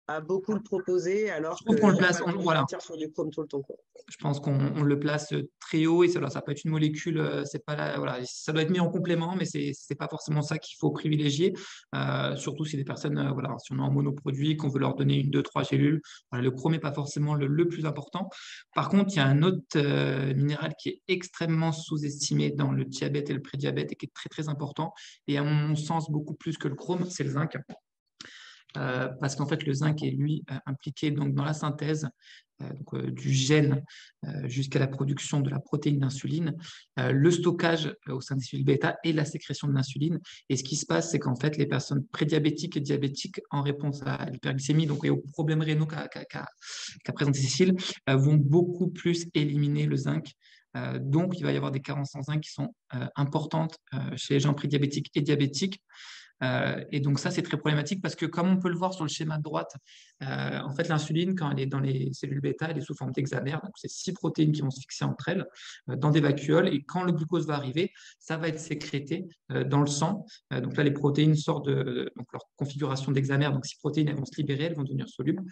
Speaker 1: à beaucoup le proposer, alors
Speaker 3: qu'on le place,
Speaker 1: voilà. Sur du chrome tout le temps, quoi.
Speaker 3: Je pense qu'on le place très haut et ça peut être une molécule, c'est pas voilà, ça doit être mis en complément, mais c'est pas forcément ça qu'il faut privilégier, surtout si des personnes, voilà, si on est en monoproduit, qu'on veut leur donner 1, 2, 3 cellules, voilà, le chrome n'est pas forcément le plus important. Par contre, il y a un autre minéral qui est extrêmement sous-estimé dans le diabète et le prédiabète et qui est très très important, et à mon sens beaucoup plus que le chrome, c'est le zinc. Parce qu'en fait, le zinc est, lui, impliqué donc, dans la synthèse du gène jusqu'à la production de la protéine d'insuline, le stockage au sein des cellules bêta et la sécrétion de l'insuline. Et ce qui se passe, c'est qu'en fait, les personnes prédiabétiques et diabétiques, en réponse à l'hyperglycémie donc, et aux problèmes rénaux qu'a présenté Cécile, vont beaucoup plus éliminer le zinc. Donc, il va y avoir des carences en zinc qui sont importantes chez les gens prédiabétiques et diabétiques. Et donc ça, c'est très problématique parce que comme on peut le voir sur le schéma de droite, en fait, l'insuline, quand elle est dans les cellules bêta, elle est sous forme d'hexamère. Donc, c'est 6 protéines qui vont se fixer entre elles dans des vacuoles. Et quand le glucose va arriver, ça va être sécrété dans le sang. Donc là, les protéines sortent de donc leur configuration d'hexamère. Donc, 6 protéines, elles vont se libérer, elles vont devenir solubles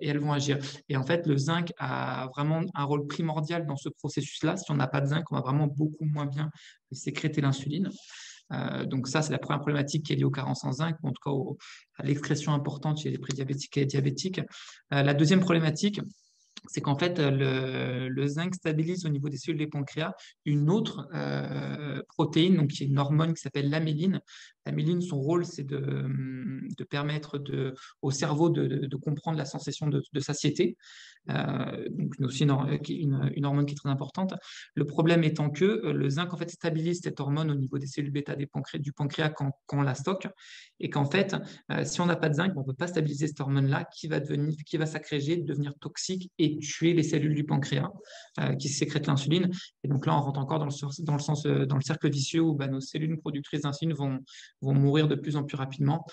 Speaker 3: et elles vont agir. Et en fait, le zinc a vraiment un rôle primordial dans ce processus-là. Si on n'a pas de zinc, on va vraiment beaucoup moins bien sécréter l'insuline. Donc ça, c'est la première problématique qui est liée aux carences en zinc, ou en tout cas à l'excrétion importante chez les prédiabétiques et les diabétiques. La deuxième problématique, c'est qu'en fait, le zinc stabilise au niveau des cellules des pancréas une autre protéine, donc qui est une hormone qui s'appelle l'amyline. L'amyline, son rôle, c'est de permettre au cerveau de comprendre la sensation de satiété. Donc aussi une hormone qui est très importante. Le problème étant que le zinc en fait stabilise cette hormone au niveau des cellules bêta du pancréas quand on la stocke, et qu'en fait, si on n'a pas de zinc, on ne peut pas stabiliser cette hormone-là qui va s'agréger, devenir toxique et tuer les cellules du pancréas qui sécrètent l'insuline. Et donc là, on rentre encore dans le cercle vicieux où nos cellules productrices d'insuline vont mourir de plus en plus rapidement.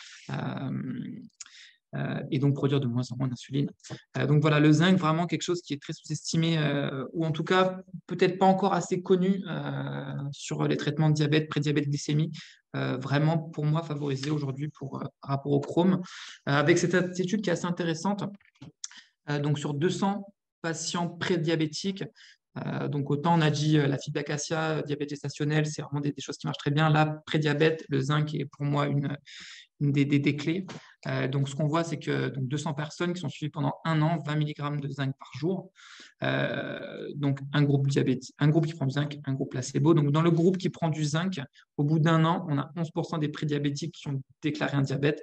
Speaker 3: Et donc produire de moins en moins d'insuline. Donc voilà, le zinc, vraiment quelque chose qui est très sous-estimé, ou en tout cas peut-être pas encore assez connu sur les traitements de diabète, prédiabète, glycémie, vraiment pour moi favorisé aujourd'hui par rapport au chrome. Avec cette étude qui est assez intéressante, donc sur 200 patients prédiabétiques, donc autant on a dit la fibre d'acacia, diabète gestationnel, c'est vraiment des choses qui marchent très bien. Là, prédiabète, le zinc est pour moi une des clés. Donc, ce qu'on voit, c'est que 200 personnes qui sont suivies pendant 1 an, 20 mg de zinc par jour. Donc, un groupe diabétique, un groupe qui prend du zinc, un groupe placebo. Donc, dans le groupe qui prend du zinc, au bout d'1 an, on a 11% des prédiabétiques qui ont déclaré un diabète.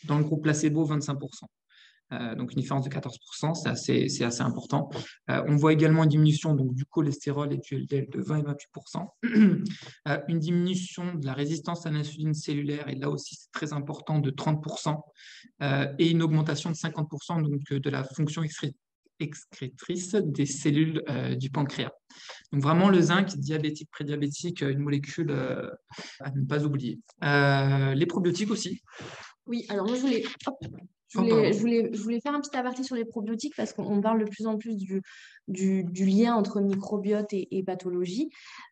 Speaker 3: Dans le groupe placebo, 25%. Donc une différence de 14%, c'est assez important. On voit également une diminution donc, du cholestérol et du LDL de 20 et 28%. Une diminution de la résistance à l'insuline cellulaire, et là aussi c'est très important, de 30%, et une augmentation de 50% donc, de la fonction excrétrice des cellules du pancréas. Donc vraiment le zinc, diabétique, prédiabétique, une molécule à ne pas oublier. Les probiotiques aussi.
Speaker 2: Oui, alors moi je voulais faire un petit aparté sur les probiotiques parce qu'on parle de plus en plus du lien entre microbiote et pathologie.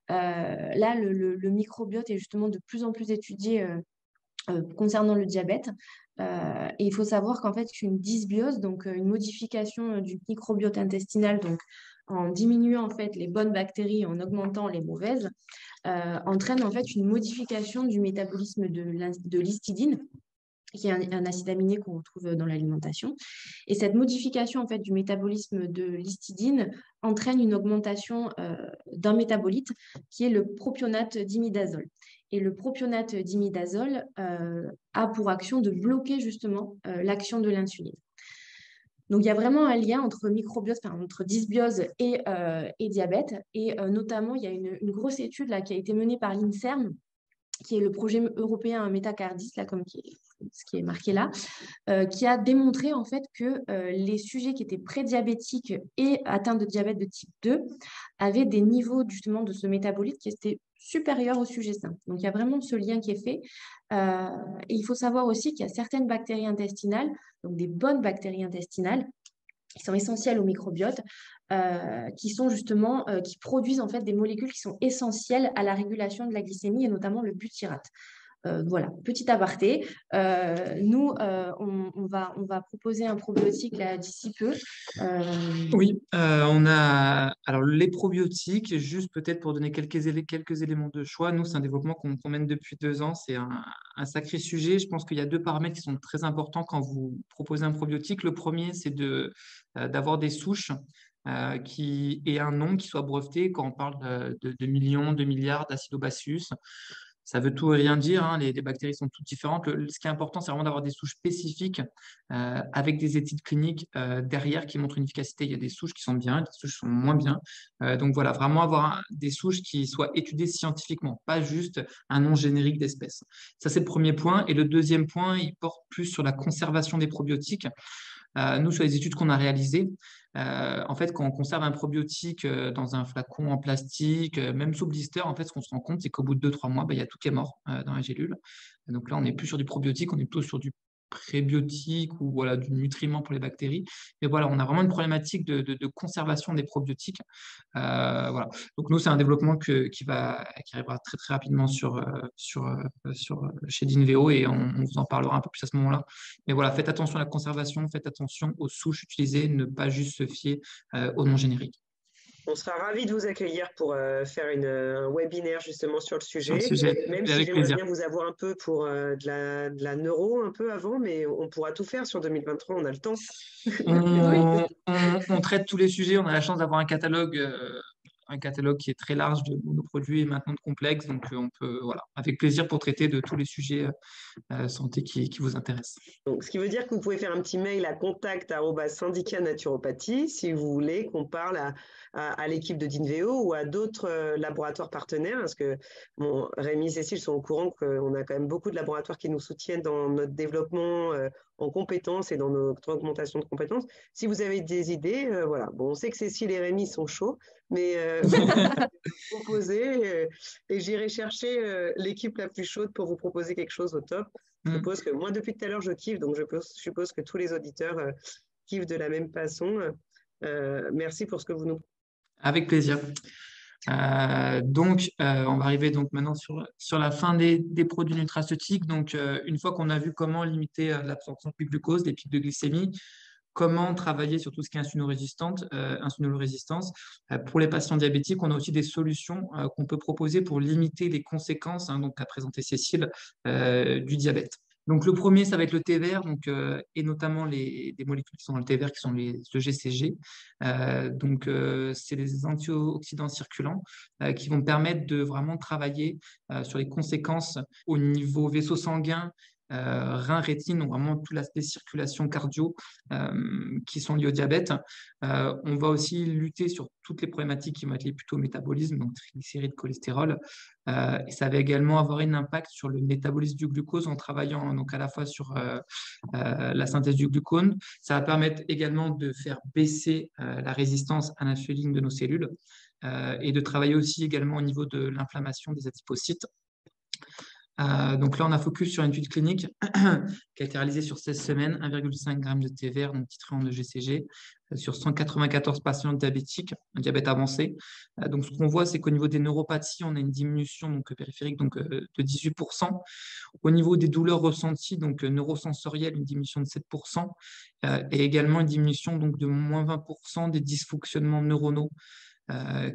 Speaker 2: Là, le microbiote est justement de plus en plus étudié concernant le diabète. Et il faut savoir qu'en fait, une dysbiose, donc une modification du microbiote intestinal, donc en diminuant en fait les bonnes bactéries, en augmentant les mauvaises, entraîne en fait une modification du métabolisme de l'histidine, qui est un acide aminé qu'on retrouve dans l'alimentation. Et cette modification en fait, du métabolisme de l'histidine entraîne une augmentation d'un métabolite qui est le propionate d'imidazole. Et le propionate d'imidazole a pour action de bloquer justement l'action de l'insuline. Donc, il y a vraiment un lien entre microbiose, entre dysbiose et diabète. Et notamment, il y a une grosse étude là, qui a été menée par l'INSERM, qui est le projet européen Métacardis, là, ce qui est marqué là, qui a démontré en fait que les sujets qui étaient prédiabétiques et atteints de diabète de type 2 avaient des niveaux justement de ce métabolite qui étaient supérieurs au sujet sain. Donc il y a vraiment ce lien qui est fait. Et il faut savoir aussi qu'il y a certaines bactéries intestinales, donc des bonnes bactéries intestinales, qui sont essentielles au microbiote, qui sont justement, qui produisent en fait des molécules qui sont essentielles à la régulation de la glycémie et notamment le butyrate. Voilà, petit aparté. Nous, on va proposer un probiotique là d'ici peu.
Speaker 3: Oui, on a alors les probiotiques, juste peut-être pour donner quelques éléments de choix. Nous, c'est un développement qu'on mène depuis 2 ans. C'est un sacré sujet. Je pense qu'il y a 2 paramètres qui sont très importants quand vous proposez un probiotique. Le premier, c'est d'avoir des souches qui aient un nom qui soit breveté. Quand on parle de millions, de milliards d'acidobacillus, ça veut tout et rien dire, hein. Les bactéries sont toutes différentes. Ce qui est important, c'est vraiment d'avoir des souches spécifiques avec des études cliniques derrière qui montrent une efficacité. Il y a des souches qui sont bien, des souches qui sont moins bien. Donc voilà, vraiment avoir des souches qui soient étudiées scientifiquement, pas juste un nom générique d'espèce. Ça, c'est le premier point. Et le deuxième point, il porte plus sur la conservation des probiotiques. Nous, sur les études qu'on a réalisées, En fait, quand on conserve un probiotique dans un flacon en plastique, même sous blister, en fait, ce qu'on se rend compte, c'est qu'au bout de 2-3 mois, il y a tout qui est mort dans la gélule. Donc là, on n'est plus sur du probiotique, on est plutôt sur du prébiotique ou voilà, du nutriment pour les bactéries. Mais voilà, on a vraiment une problématique de conservation des probiotiques. Voilà. Donc nous, c'est un développement qui arrivera très très rapidement chez Dinveo et on vous en parlera un peu plus à ce moment-là. Mais voilà, faites attention à la conservation, faites attention aux souches utilisées, ne pas juste se fier aux noms génériques.
Speaker 1: On sera ravis de vous accueillir pour faire un webinaire justement sur le sujet, même si
Speaker 3: avec
Speaker 1: j'aimerais
Speaker 3: plaisir.
Speaker 1: bien vous avoir un peu pour de la neuro un peu avant, mais on pourra tout faire sur 2023, on a le temps.
Speaker 3: On traite tous les sujets, on a la chance d'avoir un catalogue qui est très large de monoproduits et maintenant de complexes, donc on peut, voilà, avec plaisir pour traiter de tous les sujets santé qui vous intéressent.
Speaker 1: Donc, ce qui veut dire que vous pouvez faire un petit mail à contact@syndicat naturopathie si vous voulez qu'on parle à l'équipe de Dinveo ou à d'autres laboratoires partenaires, parce que bon, Rémi et Cécile sont au courant qu'on a quand même beaucoup de laboratoires qui nous soutiennent dans notre développement en compétences et dans notre augmentation de compétences. Si vous avez des idées, voilà. Bon, on sait que Cécile et Rémi sont chauds, mais proposer et j'irai chercher l'équipe la plus chaude pour vous proposer quelque chose au top. Je suppose que moi, depuis tout à l'heure, je kiffe, donc je suppose que tous les auditeurs kiffent de la même façon. Merci pour ce que vous nous...
Speaker 3: Avec plaisir. Donc, on va arriver donc maintenant sur la fin des produits nutraceutiques. Donc, une fois qu'on a vu comment limiter l'absorption du glucose, les pics de glycémie, comment travailler sur tout ce qui est insulinorésistance. Pour les patients diabétiques, on a aussi des solutions qu'on peut proposer pour limiter les conséquences, donc qu'a présenté Cécile, du diabète. Donc, le premier, ça va être le thé vert, et notamment des molécules qui sont dans le thé vert, qui sont les EGCG. C'est des antioxydants circulants qui vont permettre de vraiment travailler sur les conséquences au niveau vaisseau sanguin, rein, rétine, donc vraiment tout l'aspect circulation cardio qui sont liés au diabète. On va aussi lutter sur toutes les problématiques qui vont être liées plutôt au métabolisme, donc triglycérides, cholestérol. Et ça va également avoir un impact sur le métabolisme du glucose en travaillant donc à la fois sur la synthèse du glucose. Ça va permettre également de faire baisser la résistance à l'insuline de nos cellules et de travailler aussi également au niveau de l'inflammation des adipocytes. Donc là, on a focus sur une étude clinique qui a été réalisée sur 16 semaines, 1,5 g de thé vert, donc titré en EGCG, sur 194 patients diabétiques, un diabète avancé. Donc ce qu'on voit, c'est qu'au niveau des neuropathies, on a une diminution périphérique de 18%. Au niveau des douleurs ressenties, donc neurosensorielles, une diminution de 7%, et également une diminution de moins 20% des dysfonctionnements neuronaux,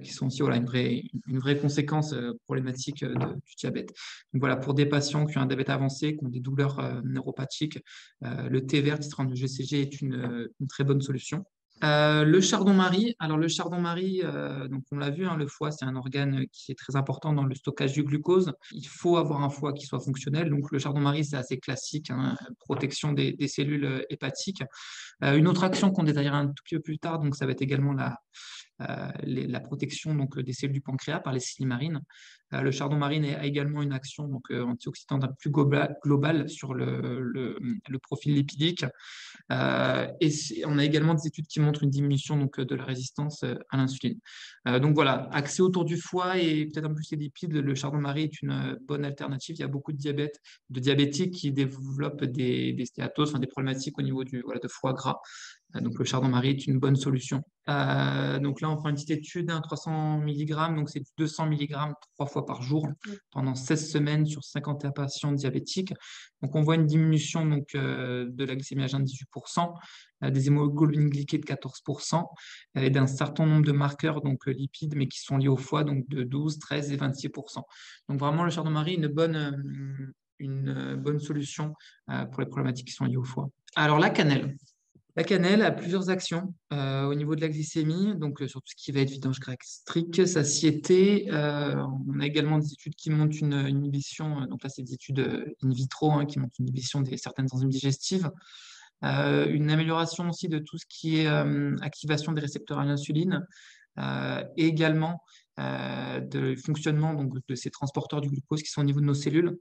Speaker 3: qui sont aussi une vraie conséquence problématique du diabète. Donc voilà, pour des patients qui ont un diabète avancé, qui ont des douleurs neuropathiques, le thé vert titré en EGCG est une très bonne solution. Le chardon-marie, alors le chardon-marie, donc on l'a vu, le foie, c'est un organe qui est très important dans le stockage du glucose. Il faut avoir un foie qui soit fonctionnel. Donc le chardon-marie, c'est assez classique, protection des cellules hépatiques. Une autre action qu'on détaillera un tout petit peu plus tard, donc ça va être également la protection des cellules du pancréas par les silimarines. Le chardon-marie a également une action antioxydante plus globale sur le profil lipidique. Et on a également des études qui montrent une diminution de la résistance à l'insuline. Donc voilà, axé autour du foie et peut-être un peu plus les lipides, le chardon-marie est une bonne alternative. Il y a beaucoup de diabétiques qui développent des stéatoses, des problématiques au niveau de foie gras. Donc le chardon-marie est une bonne solution. Donc là, on prend une petite étude, 300 mg, donc c'est 200 mg 3 fois par jour pendant 16 semaines sur 51 patients diabétiques. Donc on voit une diminution de la glycémie à jeun de 18%, des hémoglobines glyquées de 14% et d'un certain nombre de marqueurs lipides, mais qui sont liés au foie, donc de 12, 13 et 26%. Donc vraiment, le chardon-marie est une bonne solution pour les problématiques qui sont liées au foie. Alors la cannelle. La cannelle a plusieurs actions au niveau de la glycémie, sur tout ce qui va être vidange gastrique, satiété. On a également des études qui montrent une inhibition, donc là c'est des études in vitro qui montrent une inhibition de certaines enzymes digestives. Une amélioration aussi de tout ce qui est activation des récepteurs à l'insuline et également de fonctionnement de ces transporteurs du glucose qui sont au niveau de nos cellules.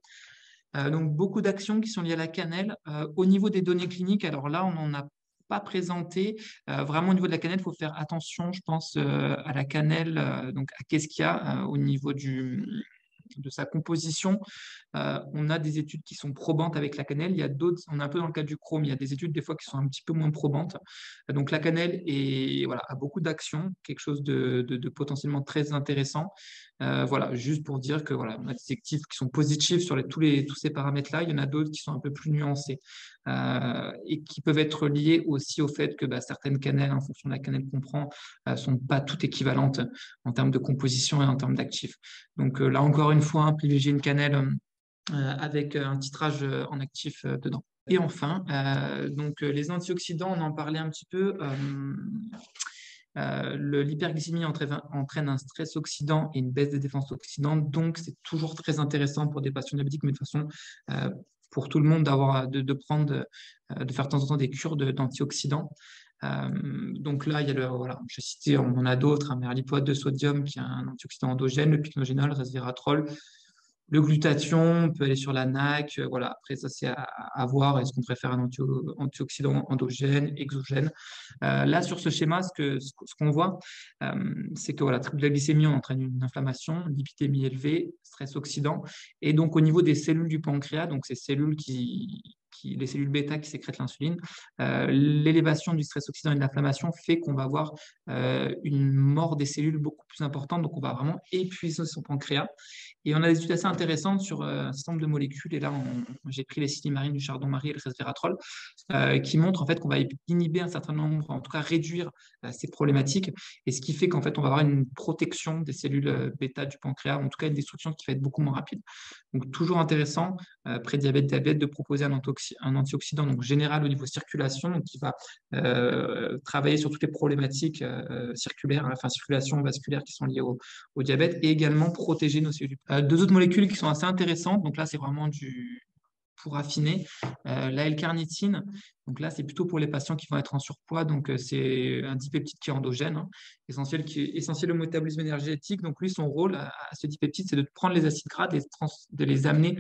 Speaker 3: Donc beaucoup d'actions qui sont liées à la cannelle. Au niveau des données cliniques, alors là on en a pas présenté. Vraiment, au niveau de la cannelle, il faut faire attention, je pense, à la cannelle. Donc, à qu'est-ce qu'il y a au niveau de sa composition. On a des études qui sont probantes avec la cannelle. Il y a d'autres, on est un peu dans le cas du chrome, il y a des études des fois qui sont un petit peu moins probantes. Donc la cannelle a beaucoup d'actions, quelque chose de potentiellement très intéressant. Voilà, juste pour dire que voilà, on a des actifs qui sont positifs sur tous ces paramètres-là. Il y en a d'autres qui sont un peu plus nuancés et qui peuvent être liés aussi au fait que certaines cannelles, en fonction de la cannelle qu'on prend, sont pas toutes équivalentes en termes de composition et en termes d'actifs. Donc là encore une fois, privilégier une cannelle avec un titrage en actif dedans. Et enfin, les antioxydants, on en parlait un petit peu. L'hyperglycémie entraîne un stress oxydant et une baisse des défenses oxydantes, donc c'est toujours très intéressant pour des patients diabétiques, mais de toute façon, pour tout le monde, de faire de temps en temps des cures d'antioxydants. Donc là, il y a je citais, on en a d'autres, mais l'hypoate de sodium qui est un antioxydant endogène, le pycnogénol, le resveratrol, le glutathion, on peut aller sur la NAC. Voilà. Après, ça, c'est à voir. Est-ce qu'on préfère un antioxydant endogène, exogène? Là, sur ce schéma, ce qu'on voit, c'est que triple glycémie, on entraîne une inflammation, lipidémie élevée, stress oxydant. Et donc, au niveau des cellules du pancréas, donc ces cellules les cellules bêta qui sécrètent l'insuline, l'élévation du stress oxydant et de l'inflammation fait qu'on va avoir une mort des cellules beaucoup plus importante. Donc, on va vraiment épuiser son pancréas. Et on a des études assez intéressantes sur un certain nombre de molécules. Et là, j'ai pris les silimarines, du chardon-marie et le resveratrol, qui montrent en fait qu'on va inhiber un certain nombre, en tout cas réduire ces problématiques. Et ce qui fait qu'en fait, on va avoir une protection des cellules bêta du pancréas, en tout cas une destruction qui va être beaucoup moins rapide. Donc, toujours intéressant, pré-diabète, diabète, de proposer un antioxydant donc général au niveau circulation, donc qui va travailler sur toutes les problématiques circulaires, circulation vasculaire qui sont liées au diabète, et également protéger nos cellules. Deux autres molécules qui sont assez intéressantes, donc là c'est vraiment pour affiner, la L-carnitine. Donc là, c'est plutôt pour les patients qui vont être en surpoids. Donc, c'est un dipeptide qui est endogène, qui est essentiel au métabolisme énergétique. Donc, lui, son rôle à ce dipeptide, c'est de prendre les acides gras, de les amener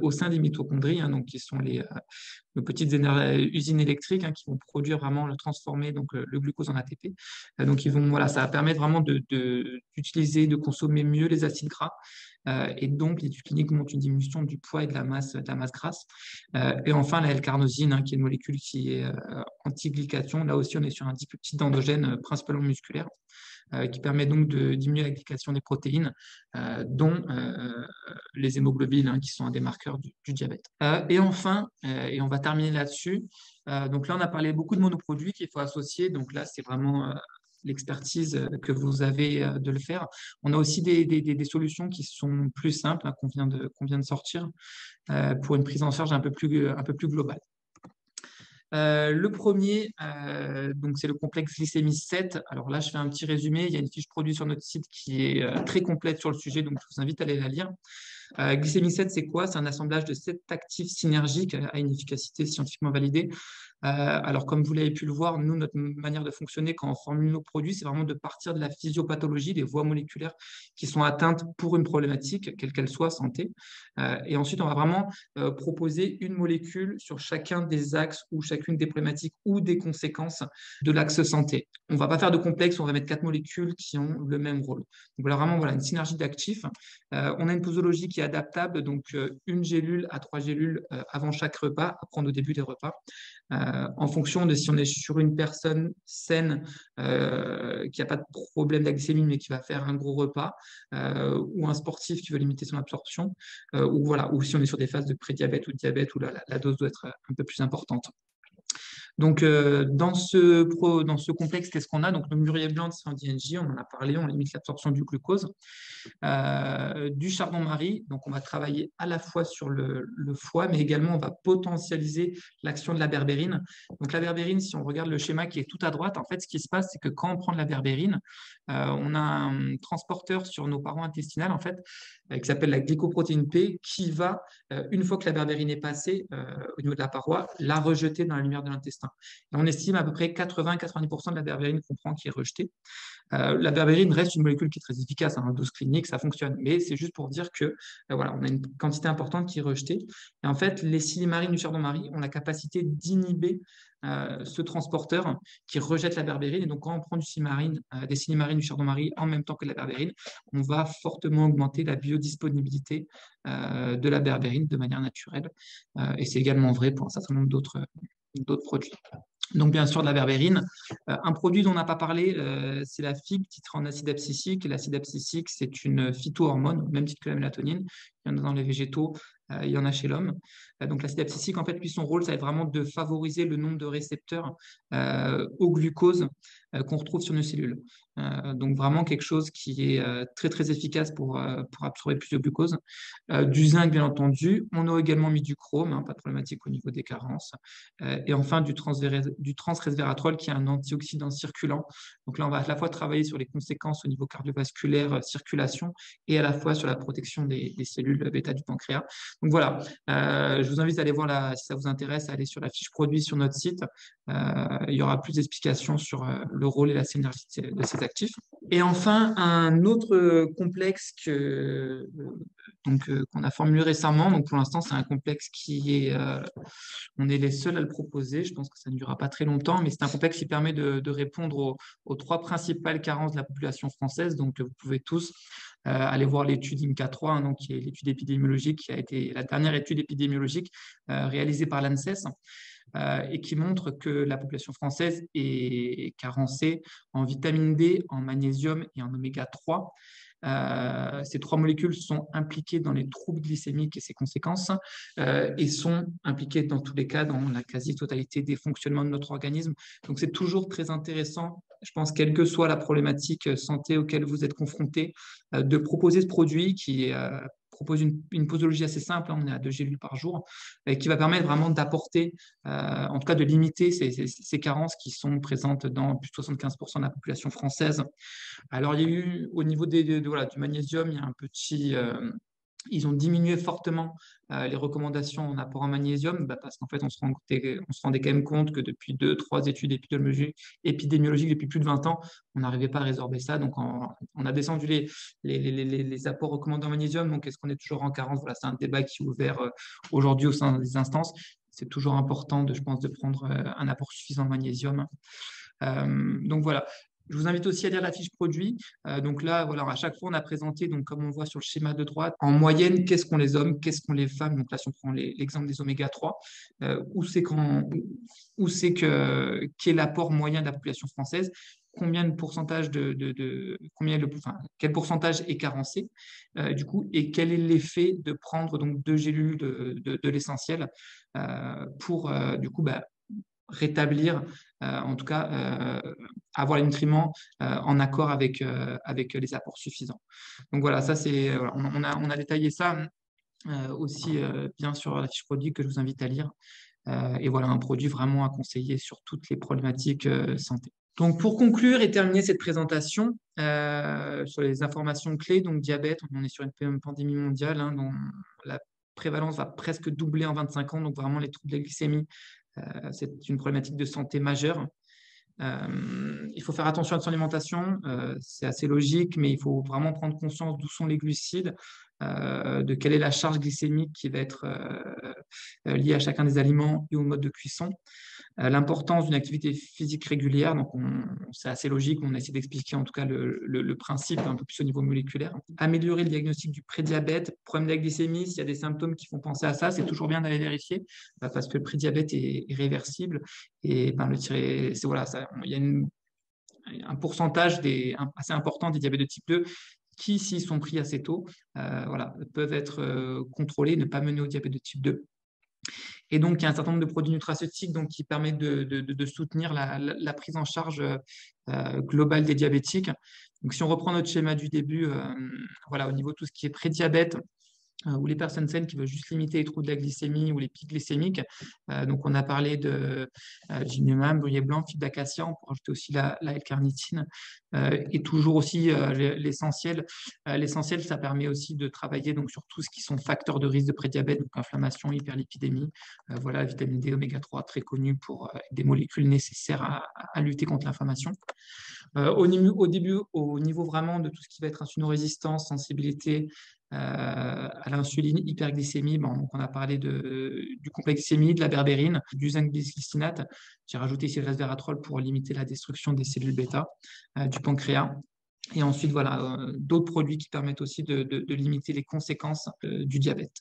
Speaker 3: au sein des mitochondries, donc qui sont nos petites usines électriques qui vont produire vraiment, transformer le glucose en ATP. Donc, ça va permettre vraiment d'utiliser, de consommer mieux les acides gras. Et donc, l'étude clinique montre une diminution du poids et de la masse grasse. Et enfin, la L-carnosine, qui est une molécule qui est anti-glycation. Là aussi, on est sur un dipeptide endogène principalement musculaire, qui permet donc de diminuer la glycation des protéines, dont les hémoglobines, qui sont un des marqueurs du diabète. Et enfin, et on va terminer là-dessus, donc là, on a parlé beaucoup de monoproduits qu'il faut associer. Donc là, c'est vraiment l'expertise que vous avez de le faire. On a aussi des solutions qui sont plus simples, qu'on vient de sortir, pour une prise en charge un peu plus globale. Le premier, c'est le complexe glycémie 7. Alors là, je fais un petit résumé. Il y a une fiche produit sur notre site qui est très complète sur le sujet, donc je vous invite à aller la lire. Glycémie 7, c'est quoi? C'est un assemblage de 7 actifs synergiques à une efficacité scientifiquement validée. Alors, comme vous l'avez pu le voir, nous, notre manière de fonctionner quand on formule nos produits, c'est vraiment de partir de la physiopathologie, des voies moléculaires qui sont atteintes pour une problématique, quelle qu'elle soit, santé. Et ensuite, on va vraiment proposer une molécule sur chacun des axes ou chacune des problématiques ou des conséquences de l'axe santé. On ne va pas faire de complexe, on va mettre 4 molécules qui ont le même rôle. Donc là, vraiment, une synergie d'actifs. On a une posologie qui est adaptable, donc une gélule à 3 gélules avant chaque repas, à prendre au début des repas. En fonction de si on est sur une personne saine qui n'a pas de problème d'glycémie mais qui va faire un gros repas, ou un sportif qui veut limiter son absorption, ou si on est sur des phases de prédiabète ou de diabète où la dose doit être un peu plus importante. Donc, dans ce complexe, qu'est-ce qu'on a? Donc, le mûrier blanc de DNJ, on en a parlé, on limite l'absorption du glucose. Du chardon-marie, donc on va travailler à la fois sur le foie, mais également on va potentialiser l'action de la berbérine. Donc, la berbérine, si on regarde le schéma qui est tout à droite, en fait, ce qui se passe, c'est que quand on prend de la berbérine, on a un transporteur sur nos parois intestinales, en fait, qui s'appelle la glycoprotéine P, qui va, une fois que la berbérine est passée au niveau de la paroi, la rejeter dans la lumière de l'intestin. Et on estime à peu près 80-90% de la berbérine qu'on prend qui est rejetée. La berbérine reste une molécule qui est très efficace, en dose clinique, ça fonctionne. Mais c'est juste pour dire que voilà, on a une quantité importante qui est rejetée. Et en fait, les silimarines du chardon-marie ont la capacité d'inhiber ce transporteur qui rejette la berbérine. Et donc, quand on prend des silimarines du chardon-marie en même temps que la berbérine, on va fortement augmenter la biodisponibilité de la berbérine de manière naturelle. Et c'est également vrai pour un certain nombre d'autres produits. Donc, bien sûr, de la berbérine. Un produit dont on n'a pas parlé, c'est la figue, titrée en acide abscisique. L'acide abscisique, c'est une phytohormone, au même titre que la mélatonine. Il y en a dans les végétaux, il y en a chez l'homme. Donc, l'acide abscisique, en fait, lui, son rôle, ça va être vraiment de favoriser le nombre de récepteurs au glucose qu'on retrouve sur nos cellules. Donc, vraiment quelque chose qui est très, très efficace pour absorber plus de glucose. Du zinc, bien entendu. On a également mis du chrome, pas de problématique au niveau des carences. Et enfin, du transresveratrol, qui est un antioxydant circulant. Donc là, on va à la fois travailler sur les conséquences au niveau cardiovasculaire, circulation, et à la fois sur la protection des cellules bêta du pancréas. Donc voilà, je vous invite à aller voir, si ça vous intéresse, à aller sur la fiche produit sur notre site. Il y aura plus d'explications sur le rôle et la synergie de ces actifs. Et enfin, un autre complexe qu'on a formulé récemment. Donc pour l'instant, c'est un complexe on est les seuls à le proposer. Je pense que ça ne durera pas très longtemps, mais c'est un complexe qui permet de répondre aux trois principales carences de la population française. Donc vous pouvez tous aller voir l'étude IMCA3, donc qui est l'étude épidémiologique, qui a été la dernière étude épidémiologique réalisée par l'ANSES. Et qui montre que la population française est carencée en vitamine D, en magnésium et en oméga 3. Ces trois molécules sont impliquées dans les troubles glycémiques et ses conséquences et sont impliquées dans tous les cas dans la quasi-totalité des fonctionnements de notre organisme. Donc c'est toujours très intéressant, je pense, quelle que soit la problématique santé auquel vous êtes confronté, de proposer ce produit qui propose une posologie assez simple, on est à 2 gélules par jour, et qui va permettre vraiment d'apporter, en tout cas de limiter ces carences qui sont présentes dans plus de 75% de la population française. Alors, il y a eu, au niveau du magnésium, il y a un petit... ils ont diminué fortement les recommandations en apport en magnésium, parce qu'en fait, on se rendait quand même compte que depuis 2-3 études épidémiologiques depuis plus de 20 ans, on n'arrivait pas à résorber ça. Donc, on a descendu les apports recommandés en magnésium. Donc, est-ce qu'on est toujours en carence? Voilà, c'est un débat qui est ouvert aujourd'hui au sein des instances. C'est toujours important, je pense, de prendre un apport suffisant de magnésium. Donc, voilà. Je vous invite aussi à lire la fiche produit. Donc là, voilà, à chaque fois, on a présenté, donc, comme on voit sur le schéma de droite, en moyenne, qu'est-ce qu'ont les hommes, qu'est-ce qu'ont les femmes. Donc là, si on prend l'exemple des oméga 3, quel l'apport moyen de la population française, combien de pourcentage quel pourcentage est carencé, du coup, et quel est l'effet de prendre donc 2 gélules de l'essentiel pour, du coup, rétablir, en tout cas, avoir les nutriments en accord avec les apports suffisants. Donc voilà, ça c'est, on a détaillé ça aussi bien sur la fiche produit que je vous invite à lire. Et voilà, un produit vraiment à conseiller sur toutes les problématiques santé. Donc pour conclure et terminer cette présentation sur les informations clés, donc diabète, on est sur une pandémie mondiale dont la prévalence va presque doubler en 25 ans, donc vraiment les troubles de la glycémie, c'est une problématique de santé majeure. Il faut faire attention à son alimentation, c'est assez logique, mais il faut vraiment prendre conscience d'où sont les glucides, de quelle est la charge glycémique qui va être liée à chacun des aliments et au mode de cuisson. L'importance d'une activité physique régulière, donc c'est assez logique, on a essayé d'expliquer en tout cas le principe un peu plus au niveau moléculaire. Améliorer le diagnostic du prédiabète, problème de la glycémie, s'il y a des symptômes qui font penser à ça, c'est toujours bien d'aller vérifier parce que le prédiabète est réversible et il y a un pourcentage assez important des diabètes de type 2 qui, s'ils sont pris assez tôt, peuvent être contrôlés, ne pas mener au diabète de type 2. Et donc, il y a un certain nombre de produits nutraceutiques qui permettent de soutenir la prise en charge globale des diabétiques. Donc, si on reprend notre schéma du début, au niveau de tout ce qui est prédiabète, ou les personnes saines qui veulent juste limiter les troubles de la glycémie ou les pics glycémiques. Donc, on a parlé de ginumam, bruyère blanc, fibre d'acacia, on peut rajouter aussi la L-carnitine. est toujours aussi l'essentiel. L'essentiel, ça permet aussi de travailler donc, sur tout ce qui sont facteurs de risque de prédiabète, donc inflammation, hyperlipidémie, voilà, vitamine D, oméga 3, très connu pour des molécules nécessaires à lutter contre l'inflammation. Au niveau vraiment de tout ce qui va être insulino-résistance, sensibilité à l'insuline, hyperglycémie, bon, on a parlé du complexe glycémie, de la berbérine, du zinc bisglycinate. J'ai rajouté ici le resveratrol pour limiter la destruction des cellules bêta, du pancréas. Et ensuite, voilà, d'autres produits qui permettent aussi de limiter les conséquences du diabète.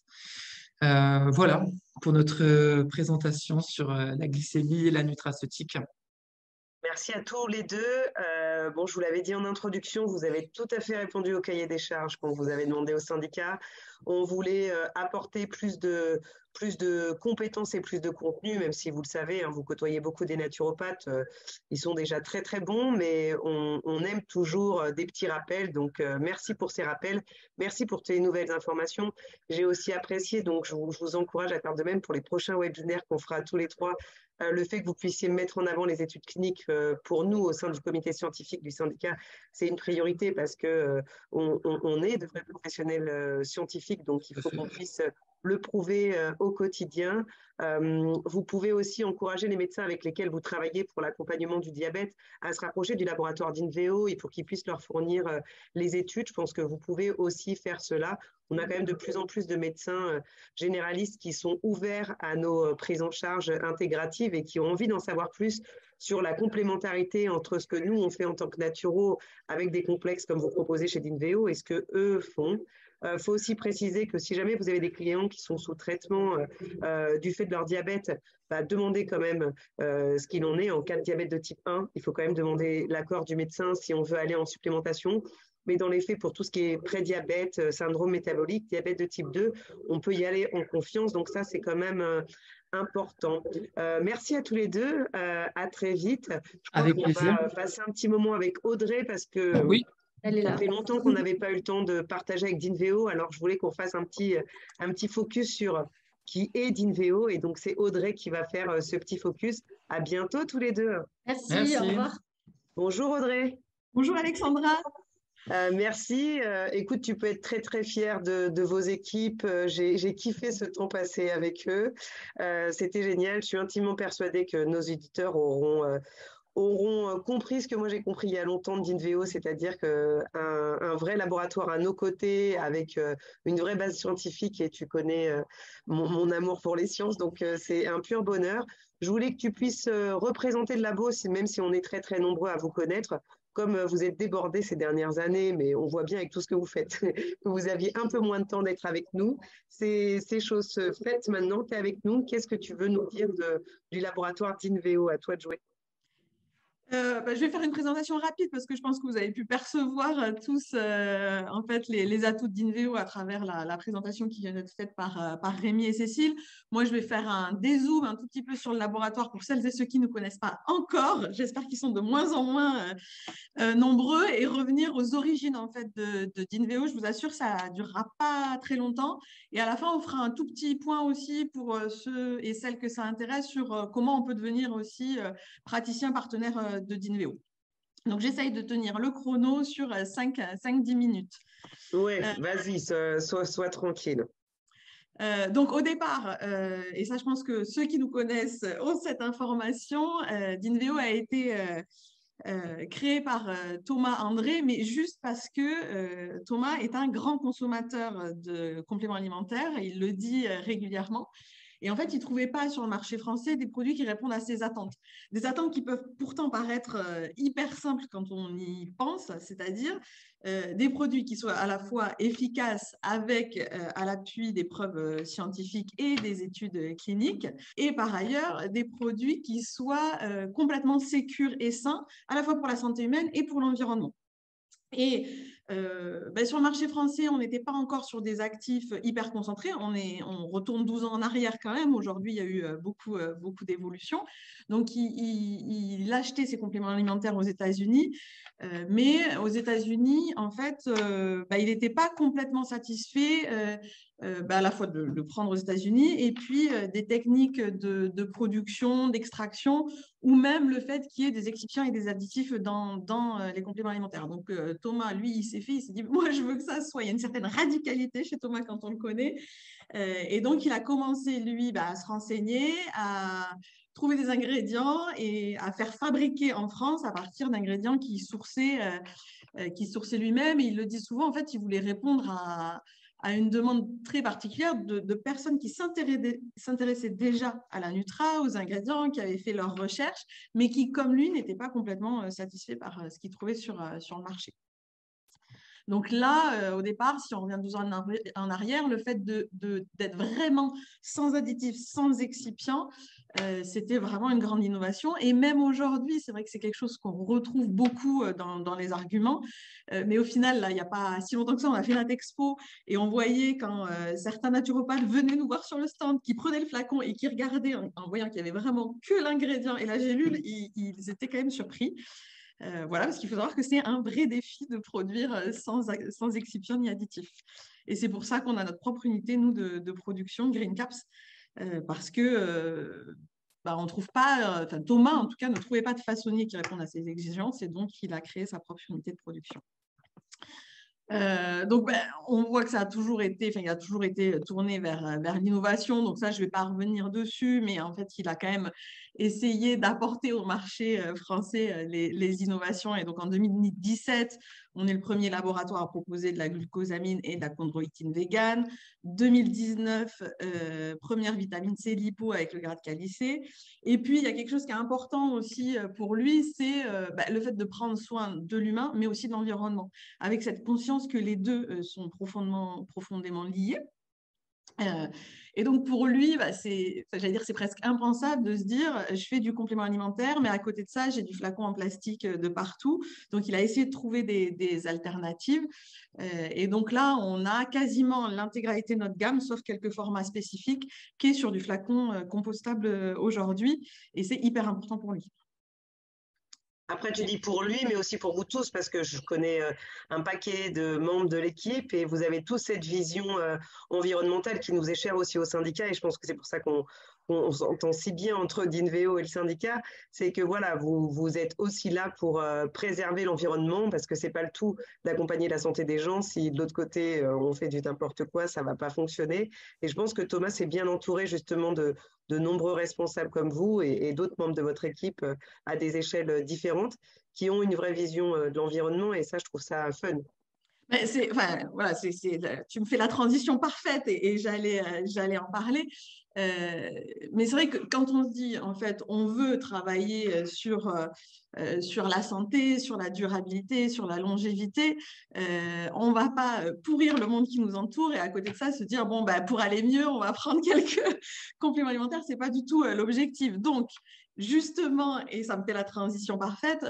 Speaker 3: Voilà pour notre présentation sur la glycémie et la nutraceutique.
Speaker 1: Merci à tous les deux. Bon, je vous l'avais dit en introduction, vous avez tout à fait répondu au cahier des charges qu'on vous avait demandé au syndicat. On voulait apporter plus de compétences et plus de contenu, même si vous le savez, hein, vous côtoyez beaucoup des naturopathes. Ils sont déjà très, très bons, mais on aime toujours des petits rappels. Donc, merci pour ces rappels. Merci pour tes nouvelles informations. J'ai aussi apprécié, donc je vous encourage à faire de même pour les prochains webinaires qu'on fera tous les trois. Le fait que vous puissiez mettre en avant les études cliniques pour nous au sein du comité scientifique du syndicat, c'est une priorité parce que on est de vrais professionnels scientifiques, donc il faut qu'on puisse le prouver au quotidien. Vous pouvez aussi encourager les médecins avec lesquels vous travaillez pour l'accompagnement du diabète à se rapprocher du laboratoire d'Inveo et pour qu'ils puissent leur fournir les études. Je pense que vous pouvez aussi faire cela. On a quand même de plus en plus de médecins généralistes qui sont ouverts à nos prises en charge intégratives et qui ont envie d'en savoir plus sur la complémentarité entre ce que nous, on fait en tant que naturaux avec des complexes comme vous proposez chez Dinveo et ce que eux font. Faut aussi préciser que si jamais vous avez des clients qui sont sous traitement du fait de leur diabète, demandez quand même ce qu'il en est. En cas de diabète de type 1, il faut quand même demander l'accord du médecin si on veut aller en supplémentation. Mais dans les faits, pour tout ce qui est prédiabète, syndrome métabolique, diabète de type 2, on peut y aller en confiance. Donc ça, c'est quand même important. Merci à tous les deux. À très vite. Je crois
Speaker 3: Avec
Speaker 1: qu'on
Speaker 3: plaisir.
Speaker 1: va passer un petit moment avec Audrey parce que
Speaker 3: Oui.
Speaker 1: ça fait longtemps qu'on n'avait pas eu le temps de partager avec Dinveo. Alors, je voulais qu'on fasse un petit focus sur qui est Dinveo. Et donc, c'est Audrey qui va faire ce petit focus. À bientôt tous les deux.
Speaker 2: Merci. Au revoir.
Speaker 1: Bonjour Audrey.
Speaker 4: Bonjour Alexandra.
Speaker 1: Merci. Écoute, tu peux être très, très fière de vos équipes. J'ai kiffé ce temps passé avec eux. C'était génial. Je suis intimement persuadée que nos éditeurs auront compris ce que moi j'ai compris il y a longtemps de Dinveo, c'est-à-dire qu'un vrai laboratoire à nos côtés avec une vraie base scientifique et tu connais mon amour pour les sciences, donc c'est un pur bonheur. Je voulais que tu puisses représenter le labo, même si on est très très nombreux à vous connaître. Comme vous êtes débordés ces dernières années, mais on voit bien avec tout ce que vous faites, que vous aviez un peu moins de temps d'être avec nous. C'est chose faite maintenant, tu es avec nous. Qu'est-ce que tu veux nous dire du laboratoire Dinveo? À toi de jouer.
Speaker 4: Je vais faire une présentation rapide parce que je pense que vous avez pu percevoir tous en fait les atouts d'Inveo à travers la présentation qui vient d'être faite par Rémi et Cécile. Moi, je vais faire un dézoom un tout petit peu sur le laboratoire pour celles et ceux qui ne connaissent pas encore. J'espère qu'ils sont de moins en moins nombreux et revenir aux origines en fait de d'Inveo. Je vous assure, ça ne durera pas très longtemps. Et à la fin, on fera un tout petit point aussi pour ceux et celles que ça intéresse sur comment on peut devenir aussi praticien partenaire de Dinveo. Donc, j'essaye de tenir le chrono sur 5-10 minutes.
Speaker 1: Oui, vas-y, sois tranquille.
Speaker 4: Donc, au départ, et ça, je pense que ceux qui nous connaissent ont cette information, Dinveo a été créé par Thomas André, mais juste parce que Thomas est un grand consommateur de compléments alimentaires, il le dit régulièrement. Et en fait, il ne trouvait pas sur le marché français des produits qui répondent à ses attentes. Des attentes qui peuvent pourtant paraître hyper simples quand on y pense, c'est-à-dire des produits qui soient à la fois efficaces avec à l'appui des preuves scientifiques et des études cliniques, et par ailleurs des produits qui soient complètement sécures et sains, à la fois pour la santé humaine et pour l'environnement. Et sur le marché français, on n'était pas encore sur des actifs hyper concentrés. On retourne 12 ans en arrière quand même. Aujourd'hui, il y a eu beaucoup d'évolutions. Donc, il achetait ses compléments alimentaires aux États-Unis. Mais aux États-Unis, en fait, il n'était pas complètement satisfait à la fois de le prendre aux États-Unis et puis des techniques de production, d'extraction, ou même le fait qu'il y ait des excipients et des additifs dans les compléments alimentaires. Donc Thomas, lui, il s'est dit, moi je veux que ça soit, il y a une certaine radicalité chez Thomas quand on le connaît. Et donc il a commencé, lui, à se renseigner, à trouver des ingrédients et à faire fabriquer en France à partir d'ingrédients qu'il sourçait lui-même. Et il le dit souvent, en fait, il voulait répondre à une demande très particulière de personnes qui s'intéressaient déjà à la Nutra, aux ingrédients, qui avaient fait leurs recherches, mais qui, comme lui, n'étaient pas complètement satisfaits par ce qu'ils trouvaient sur le marché. Donc là, au départ, si on revient 12 ans en arrière, le fait d'être vraiment sans additifs, sans excipients, c'était vraiment une grande innovation. Et même aujourd'hui, c'est vrai que c'est quelque chose qu'on retrouve beaucoup dans les arguments. Mais au final, là, il n'y a pas si longtemps que ça, on a fait notre expo et on voyait quand certains naturopathes venaient nous voir sur le stand, qui prenaient le flacon et qui regardaient en voyant qu'il n'y avait vraiment que l'ingrédient et la gélule, ils étaient quand même surpris. Voilà, parce qu'il faut savoir que c'est un vrai défi de produire sans excipients ni additifs. Et c'est pour ça qu'on a notre propre unité, nous, de production, Green Caps, parce que on trouve pas, Thomas, en tout cas, ne trouvait pas de façonnier qui réponde à ces exigences, et donc il a créé sa propre unité de production. Donc, on voit que ça a toujours été, il a toujours été tourné vers l'innovation. Donc ça, je ne vais pas revenir dessus, mais en fait, il a quand même essayé d'apporter au marché français les innovations. Et donc, en 2017, on est le premier laboratoire à proposer de la glucosamine et de la chondroïtine vegan. 2019, première vitamine C lipo avec le grade calicé. Et puis, il y a quelque chose qui est important aussi pour lui, c'est le fait de prendre soin de l'humain, mais aussi de l'environnement, avec cette conscience que les deux sont profondément liés. Et donc pour lui, c'est presque impensable de se dire je fais du complément alimentaire, mais à côté de ça, j'ai du flacon en plastique de partout. Donc il a essayé de trouver des alternatives. Et donc là, on a quasiment l'intégralité de notre gamme, sauf quelques formats spécifiques, qui est sur du flacon compostable aujourd'hui. Et c'est hyper important pour lui.
Speaker 1: Après, tu dis pour lui, mais aussi pour vous tous, parce que je connais un paquet de membres de l'équipe et vous avez tous cette vision environnementale qui nous est chère aussi au syndicat. Et je pense que c'est pour ça qu'on s'entend si bien entre d'Inveo et le syndicat. C'est que voilà, vous êtes aussi là pour préserver l'environnement, parce que c'est pas le tout d'accompagner la santé des gens. Si de l'autre côté, on fait du n'importe quoi, ça va pas fonctionner. Et je pense que Thomas s'est bien entouré justement de nombreux responsables comme vous et d'autres membres de votre équipe à des échelles différentes qui ont une vraie vision de l'environnement, et ça, je trouve ça fun.
Speaker 4: Tu me fais la transition parfaite et j'allais en parler. Mais c'est vrai que quand on se dit, en fait, on veut travailler sur la santé, sur la durabilité, sur la longévité, on ne va pas pourrir le monde qui nous entoure et à côté de ça se dire, pour aller mieux, on va prendre quelques compléments alimentaires. Ce n'est pas du tout l'objectif. Donc, justement, et ça me fait la transition parfaite,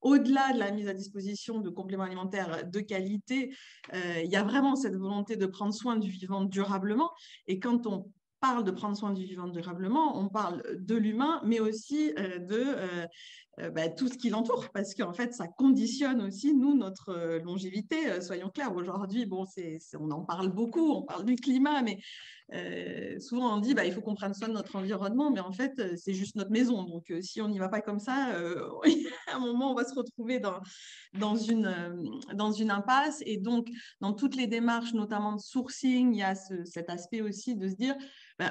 Speaker 4: au-delà de la mise à disposition de compléments alimentaires de qualité, il y a vraiment cette volonté de prendre soin du vivant durablement. Et quand on parle de prendre soin du vivant durablement, on parle de l'humain, mais aussi tout ce qui l'entoure, parce qu'en fait, ça conditionne aussi, nous, notre longévité. Soyons clairs, aujourd'hui, on en parle beaucoup, on parle du climat, mais souvent on dit il faut qu'on prenne soin de notre environnement, mais en fait, c'est juste notre maison. Donc, si on n'y va pas comme ça, à un moment, on va se retrouver dans une impasse. Et donc, dans toutes les démarches, notamment de sourcing, il y a cet aspect aussi de se dire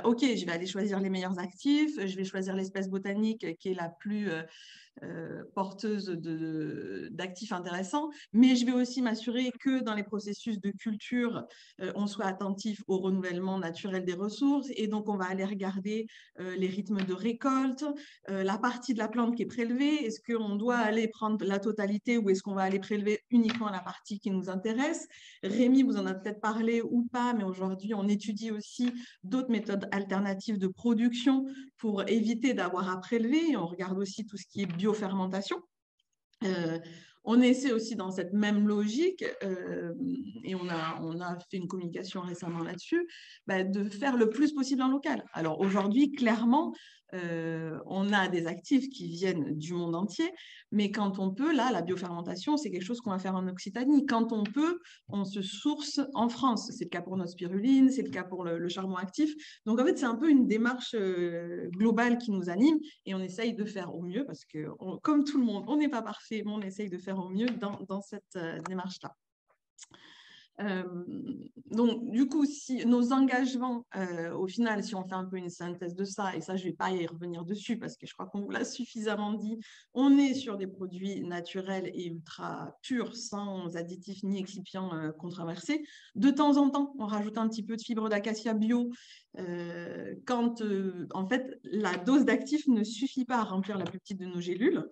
Speaker 4: OK, je vais aller choisir les meilleurs actifs, je vais choisir l'espèce botanique qui est la plus porteuse d'actifs intéressants, mais je vais aussi m'assurer que dans les processus de culture, on soit attentif au renouvellement naturel des ressources, et donc on va aller regarder les rythmes de récolte, la partie de la plante qui est prélevée, est-ce qu'on doit aller prendre la totalité ou est-ce qu'on va aller prélever uniquement la partie qui nous intéresse. Rémi vous en a peut-être parlé ou pas, mais aujourd'hui on étudie aussi d'autres méthodes alternatives de production pour éviter d'avoir à prélever, et on regarde aussi tout ce qui est biofermentation. On essaie aussi dans cette même logique, et on a fait une communication récemment là-dessus, de faire le plus possible en local. Alors aujourd'hui, clairement, on a des actifs qui viennent du monde entier, mais quand on peut, là, la biofermentation, c'est quelque chose qu'on va faire en Occitanie. Quand on peut, on se source en France. C'est le cas pour notre spiruline, c'est le cas pour le charbon actif. Donc, en fait, c'est un peu une démarche globale qui nous anime et on essaye de faire au mieux parce que, comme tout le monde, on n'est pas parfait, mais on essaye de faire au mieux dans cette démarche-là. Donc, du coup, si nos engagements, au final, si on fait un peu une synthèse de ça, et ça, je ne vais pas y revenir dessus parce que je crois qu'on vous l'a suffisamment dit, on est sur des produits naturels et ultra purs, sans additifs ni excipients controversés. De temps en temps, on rajoute un petit peu de fibre d'acacia bio quand, en fait, la dose d'actifs ne suffit pas à remplir la plus petite de nos gélules.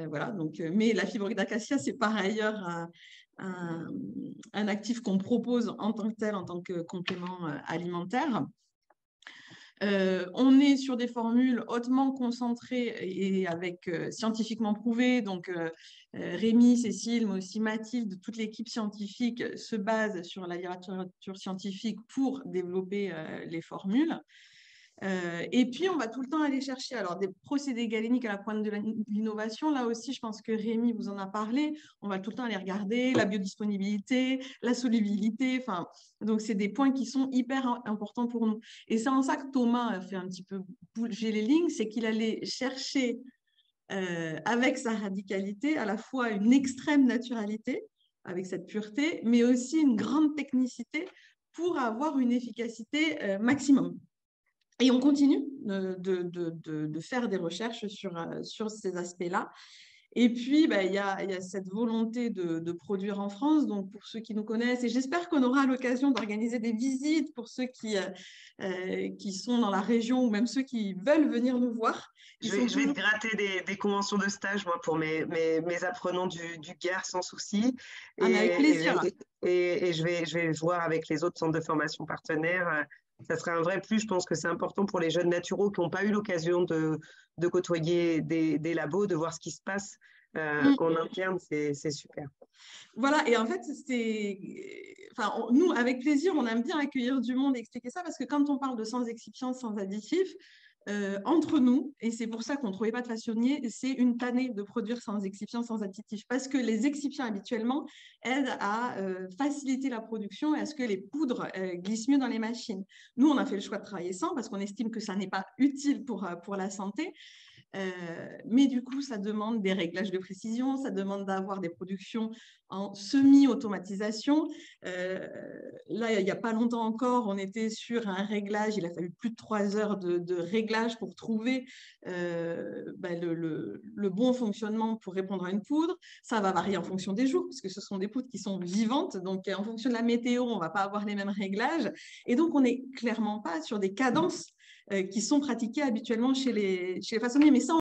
Speaker 4: Voilà, donc, mais la fibre d'acacia, c'est par ailleurs un actif qu'on propose en tant que tel, en tant que complément alimentaire. On est sur des formules hautement concentrées et avec scientifiquement prouvées. Donc, Rémi, Cécile, mais aussi Mathilde, toute l'équipe scientifique se base sur la littérature scientifique pour développer les formules. Et puis, on va tout le temps aller chercher alors, des procédés galéniques à la pointe de l'innovation. Là aussi, je pense que Rémi vous en a parlé. On va tout le temps aller regarder la biodisponibilité, la solubilité. Enfin, donc, c'est des points qui sont hyper importants pour nous. Et c'est en ça que Thomas a fait un petit peu bouger les lignes, c'est qu'il allait chercher, avec sa radicalité, à la fois une extrême naturalité, avec cette pureté, mais aussi une grande technicité pour avoir une efficacité maximum. Et on continue de faire des recherches sur ces aspects-là. Et puis, il y a cette volonté de produire en France. Donc, pour ceux qui nous connaissent, et j'espère qu'on aura l'occasion d'organiser des visites pour ceux qui sont dans la région ou même ceux qui veulent venir nous voir.
Speaker 1: Je vais gratter des conventions de stage, moi, pour mes apprenants du Gard, sans souci.
Speaker 4: Avec plaisir.
Speaker 1: Et je vais voir avec les autres centres de formation partenaires. Ça serait un vrai plus. Je pense que c'est important pour les jeunes naturaux qui n'ont pas eu l'occasion de côtoyer des labos, de voir ce qui se passe en interne. C'est super.
Speaker 4: Voilà, et en fait, nous, avec plaisir, on aime bien accueillir du monde et expliquer ça parce que quand on parle de sans excipients, sans additifs, entre nous, et c'est pour ça qu'on ne trouvait pas de façonnier, c'est une tannée de produire sans excipients, sans additifs, parce que les excipients habituellement aident à faciliter la production et à ce que les poudres glissent mieux dans les machines. Nous, on a fait le choix de travailler sans parce qu'on estime que ça n'est pas utile pour la santé. Mais du coup, ça demande des réglages de précision, ça demande d'avoir des productions en semi-automatisation. Là, il n'y a pas longtemps encore, on était sur un réglage, il a fallu plus de 3 heures de réglage pour trouver le bon fonctionnement pour répondre à une poudre. Ça va varier en fonction des jours, parce que ce sont des poudres qui sont vivantes, donc en fonction de la météo, on ne va pas avoir les mêmes réglages. Et donc, on n'est clairement pas sur des cadences qui sont pratiquées habituellement chez les façonniers. Mais ça,